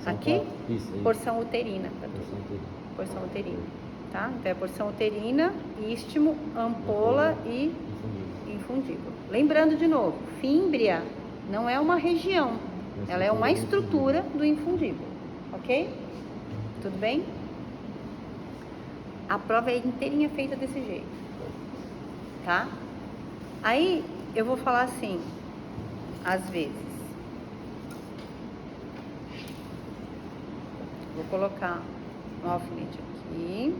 São Aqui, quatro? Isso, aí. porção uterina. Tá? Porção uterina. Porção uterina, tá? Então é porção uterina, istmo, ampola e infundíbulo. Lembrando de novo, fímbria não é uma região, ela é uma estrutura do infundíbulo, ok? Tudo bem? A prova é inteirinha feita desse jeito, tá? Aí eu vou falar assim, às vezes. Vou colocar um alfinete aqui.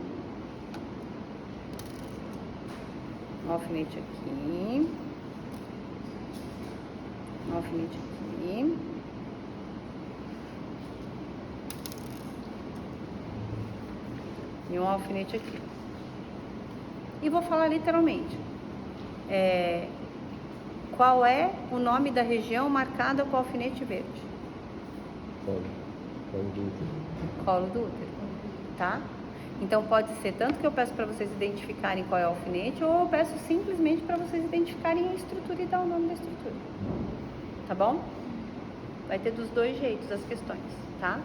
Um alfinete aqui. Um alfinete aqui. E um alfinete aqui. E vou falar literalmente. Qual é o nome da região marcada com o alfinete verde? Colo do útero. Colo do útero, tá? Então pode ser tanto que eu peço para vocês identificarem qual é o alfinete, ou eu peço simplesmente para vocês identificarem a estrutura e dar o nome da estrutura. Tá bom? Vai ter dos dois jeitos as questões, tá?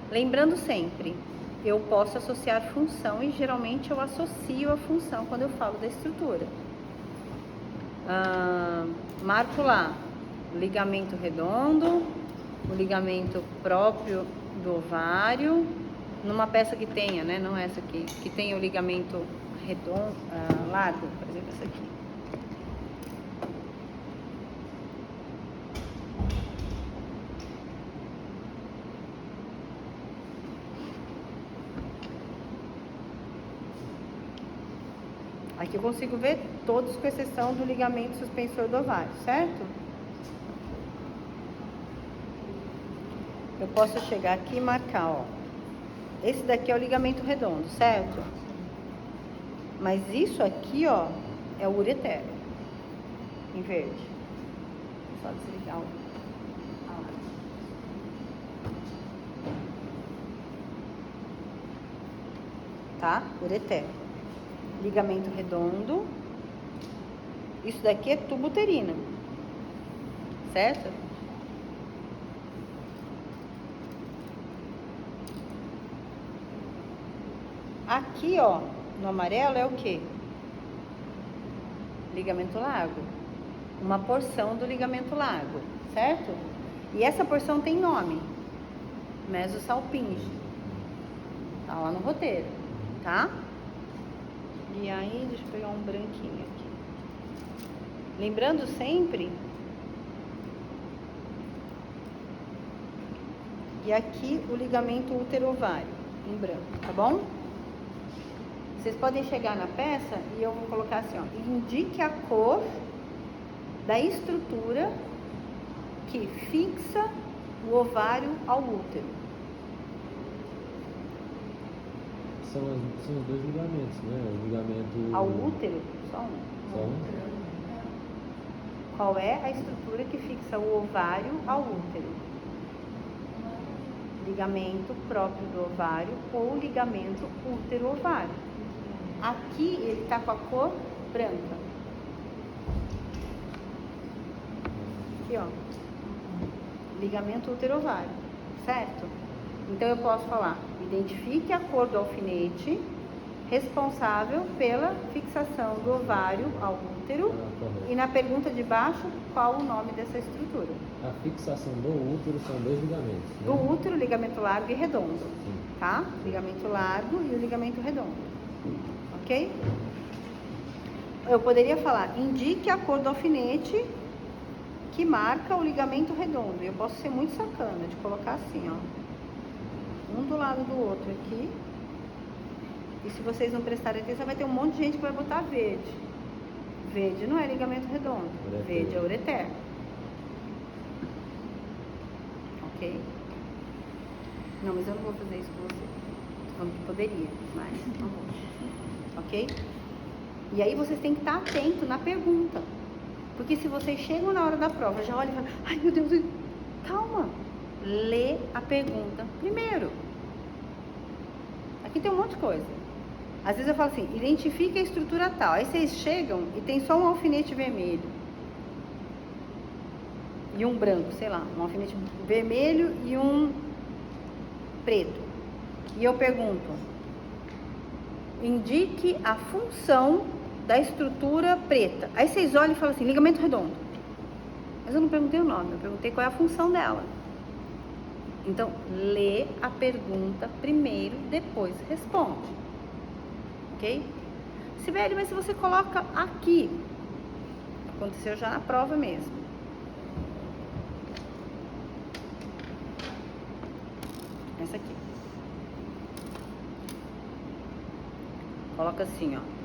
Lembrando sempre, eu posso associar função e geralmente eu associo a função quando eu falo da estrutura. Marco lá, ligamento redondo, o ligamento próprio do ovário, numa peça que tenha, né, não essa aqui, que tenha o ligamento redondo, largo, por exemplo, essa aqui. Aqui eu consigo ver todos com exceção do ligamento suspensor do ovário, certo? Eu posso chegar aqui e marcar, ó. Esse daqui é o ligamento redondo, certo? Mas isso aqui, ó, é o ureter, em verde. Só desligar o... Tá? Ureter. Ligamento redondo. Isso daqui é tubo uterino, certo? Aqui, ó, no amarelo é o quê? Ligamento largo. Uma porção do ligamento largo, certo? E essa porção tem nome. Mesosalpinge. Tá lá no roteiro, tá? E aí, deixa eu pegar um branquinho aqui. Lembrando sempre... E aqui o ligamento útero-ovário, em branco, tá bom? Vocês podem chegar na peça e eu vou colocar assim, ó. Indique a cor da estrutura que fixa o ovário ao útero. São os dois ligamentos, né? O ligamento... Ao útero? Só um. Só um? Qual é a estrutura que fixa o ovário ao útero? Ligamento próprio do ovário ou ligamento útero-ovário. Aqui ele está com a cor branca. Aqui, ó. Ligamento útero-ovário, certo? Então eu posso falar, identifique a cor do alfinete responsável pela fixação do ovário ao útero. E na pergunta de baixo, qual o nome dessa estrutura? A fixação do útero são dois ligamentos, né? Do útero, ligamento largo e redondo. Sim. Tá? Ligamento largo e o ligamento redondo. Ok? Eu poderia falar, indique a cor do alfinete que marca o ligamento redondo. Eu posso ser muito sacana de colocar assim, ó. Um do lado do outro aqui. E se vocês não prestarem atenção, vai ter um monte de gente que vai botar verde. Verde não é ligamento redondo. Ureter. Verde é ureter. Ok? Não, mas eu não vou fazer isso com você. falando que poderia, mas não vou. Ok? E aí vocês têm que estar atentos na pergunta. Porque se vocês chegam na hora da prova, já olham e falam, ai meu Deus, calma. Lê a pergunta primeiro. Aqui tem um monte de coisa. Às vezes eu falo assim, identifique a estrutura tal. Aí vocês chegam e tem só um alfinete vermelho. E um branco, sei lá. Um alfinete vermelho e um preto. E eu pergunto, indique a função da estrutura preta. Aí vocês olham e falam assim, ligamento redondo. Mas eu não perguntei o nome, eu perguntei qual é a função dela. Então, lê a pergunta primeiro, depois responde. Ok? Sibeli, mas se você coloca aqui, aconteceu já na prova mesmo. Essa aqui. Coloca assim, ó.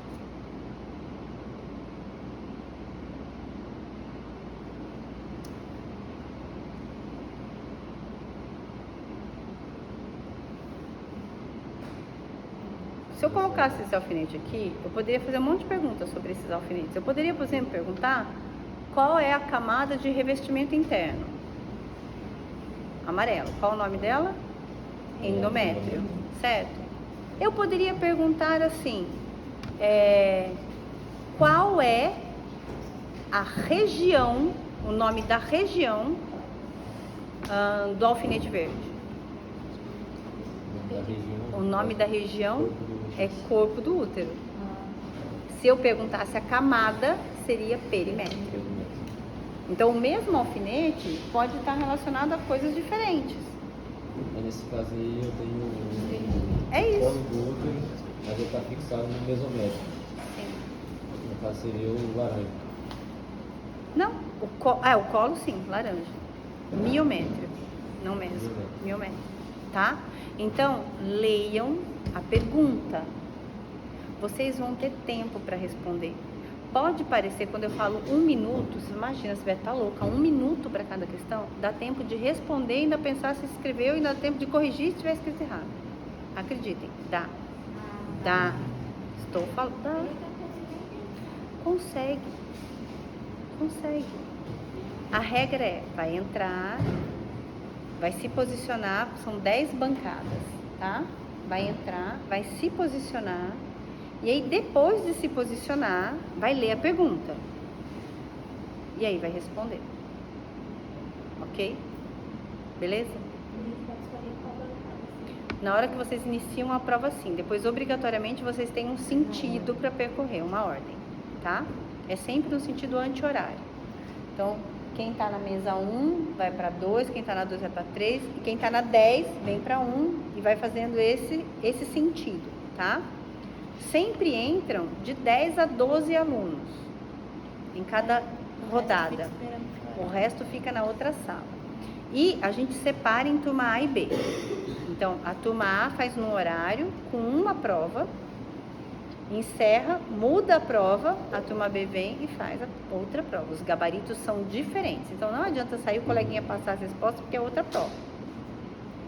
Se eu colocasse esse alfinete aqui, eu poderia fazer um monte de perguntas sobre esses alfinetes. Eu poderia, por exemplo, perguntar qual é a camada de revestimento interno. Amarelo. Qual o nome dela? Endométrio. Certo? Eu poderia perguntar assim, qual é a região, o nome da região do alfinete verde? O nome da região é corpo do útero. Se eu perguntasse a camada, seria perimétrio. Então, o mesmo alfinete pode estar relacionado a coisas diferentes. Nesse caso aí, eu tenho É isso. colo do útero, mas ele está fixado no mesométrio. Sim. No caso, seria o laranja. Não, o colo sim, laranja. Miométrio, não mesmo. Miométrio, tá? Então, leiam a pergunta. Vocês vão ter tempo para responder. Pode parecer, quando eu falo 1 minuto, você imagina, você vai estar louca, 1 minuto para cada questão, dá tempo de responder, ainda pensar se escreveu, ainda dá tempo de corrigir se tiver escrito errado. Acreditem, dá. Dá. Estou falando, dá. Consegue. Consegue. A regra é, vai entrar, vai se posicionar, são 10 bancadas, tá? Vai entrar, vai se posicionar, e aí depois de se posicionar, vai ler a pergunta. E aí vai responder. Ok? Beleza? Na hora que vocês iniciam a prova, sim. Depois, obrigatoriamente, vocês têm um sentido para percorrer, uma ordem, tá? É sempre no sentido anti-horário. Então, quem tá na mesa 1 vai para 2, quem tá na 2 vai para 3, e quem tá na 10 vem para 1 e vai fazendo esse sentido, tá? Sempre entram de 10 a 12 alunos em cada rodada. O resto fica na outra sala. E a gente separa em turma A e B. Então, a turma A faz no horário com uma prova, encerra, muda a prova, a turma B vem e faz a outra prova. Os gabaritos são diferentes. Então, não adianta sair o coleguinha passar as respostas porque é outra prova.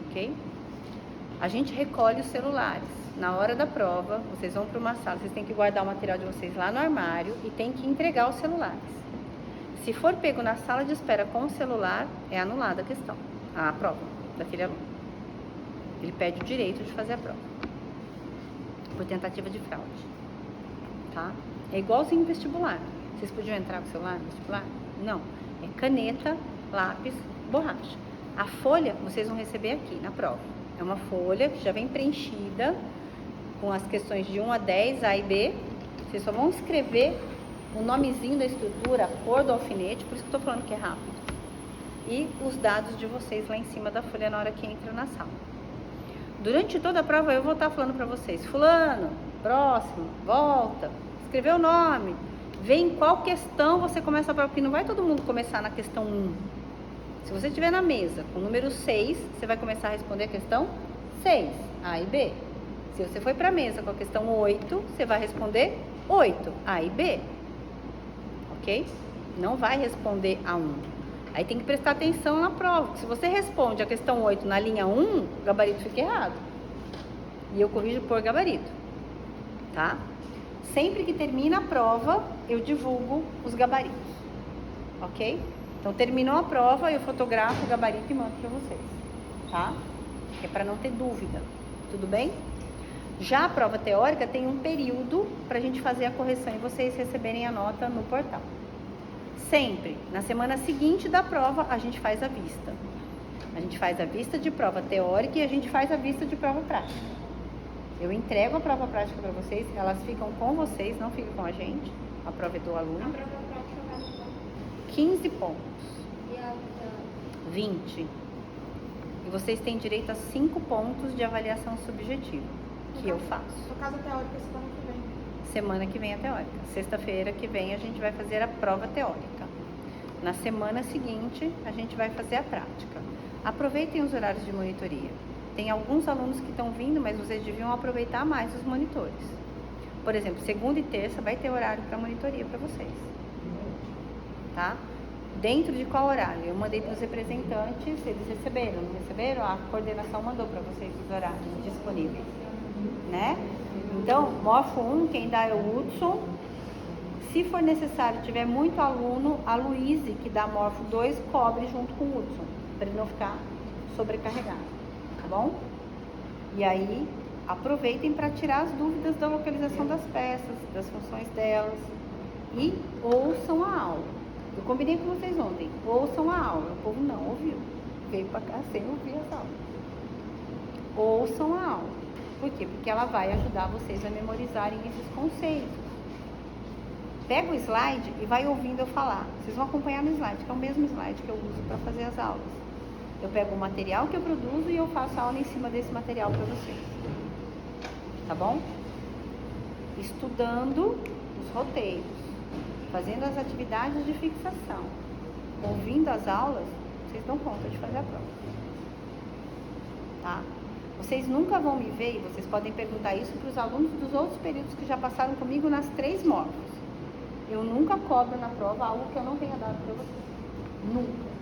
Ok? A gente recolhe os celulares. Na hora da prova, vocês vão para uma sala, vocês têm que guardar o material de vocês lá no armário e tem que entregar os celulares. Se for pego na sala de espera com o celular, é anulada a questão, a prova daquele aluno. Ele perde o direito de fazer a prova por tentativa de fraude, tá? É igualzinho vestibular. Vocês podiam entrar com o celular no vestibular? Não. É caneta, lápis, borracha. A folha vocês vão receber aqui na prova. É uma folha que já vem preenchida com as questões de 1 a 10, A e B. Vocês só vão escrever o nomezinho da estrutura, a cor do alfinete, por isso que eu tô falando que é rápido. E os dados de vocês lá em cima da folha na hora que entra na sala. Durante toda a prova eu vou estar falando para vocês, fulano, próximo, volta, escreveu o nome, vê em qual questão você começa a prova, porque não vai todo mundo começar na questão 1. Se você estiver na mesa com o número 6, você vai começar a responder a questão 6, A e B. Se você for para a mesa com a questão 8, você vai responder 8, A e B. Ok? Não vai responder a 1. Aí tem que prestar atenção na prova. Se você responde a questão 8 na linha 1, o gabarito fica errado. E eu corrijo por gabarito, tá? Sempre que termina a prova, eu divulgo os gabaritos, ok? Então, terminou a prova, eu fotografo o gabarito e mando para vocês, tá? É para não ter dúvida, tudo bem? Já a prova teórica tem um período para a gente fazer a correção e vocês receberem a nota no portal. Sempre, na semana seguinte da prova, a gente faz a vista. A gente faz a vista de prova teórica e a gente faz a vista de prova prática. Eu entrego a prova prática para vocês, elas ficam com vocês, não ficam com a gente. A prova é do aluno. A prova prática vale quanto? 15 pontos. E a 20. E vocês têm direito a 5 pontos de avaliação subjetiva, que eu faço. No caso teórica, semana que vem. Semana que vem a teórica. Sexta-feira que vem a gente vai fazer a prova teórica. Na semana seguinte, a gente vai fazer a prática. Aproveitem os horários de monitoria. Tem alguns alunos que estão vindo, mas vocês deviam aproveitar mais os monitores. Por exemplo, segunda e terça vai ter horário para monitoria para vocês. Tá? Dentro de qual horário? Eu mandei para os representantes, eles receberam, não receberam? A coordenação mandou para vocês os horários disponíveis, né? Então, Morfo 1, quem dá é o Hudson. Se for necessário, tiver muito aluno, a Luíse, que dá Morfo 2, cobre junto com o Hudson, para ele não ficar sobrecarregado, tá bom? E aí, aproveitem para tirar as dúvidas da localização das peças, das funções delas, e ouçam a aula. Eu combinei com vocês ontem, ouçam a aula. O povo não ouviu, veio para cá sem ouvir as aulas. Ouçam a aula. Por quê? Porque ela vai ajudar vocês a memorizarem esses conceitos. Pega o slide e vai ouvindo eu falar. Vocês vão acompanhar no slide, que é o mesmo slide que eu uso para fazer as aulas. Eu pego o material que eu produzo e eu faço a aula em cima desse material para vocês. Tá bom? Estudando os roteiros, fazendo as atividades de fixação, ouvindo as aulas, vocês dão conta de fazer a prova. Tá? Vocês nunca vão me ver, e vocês podem perguntar isso para os alunos dos outros períodos que já passaram comigo nas 3 morfos. Eu nunca cobro na prova algo que eu não tenha dado para vocês. Nunca.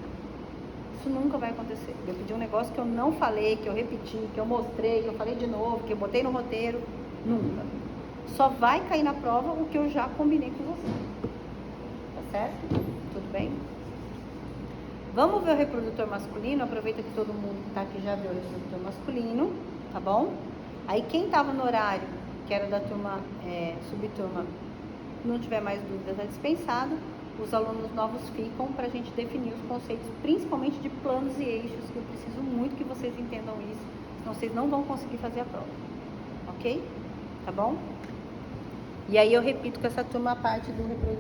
Isso nunca vai acontecer. Eu pedi um negócio que eu não falei, que eu repeti, que eu mostrei, que eu falei de novo, que eu botei no roteiro. Nunca. Só vai cair na prova o que eu já combinei com você. Tá certo? Tudo bem? Vamos ver o reprodutor masculino. Aproveita que todo mundo que está aqui já viu o reprodutor masculino, tá bom? Aí quem estava no horário, que era da turma, subturma, não tiver mais dúvidas, está dispensado. Os alunos novos ficam para a gente definir os conceitos, principalmente de planos e eixos, que eu preciso muito que vocês entendam isso, senão vocês não vão conseguir fazer a prova. Ok? Tá bom? E aí eu repito com essa turma a parte do reprodutor.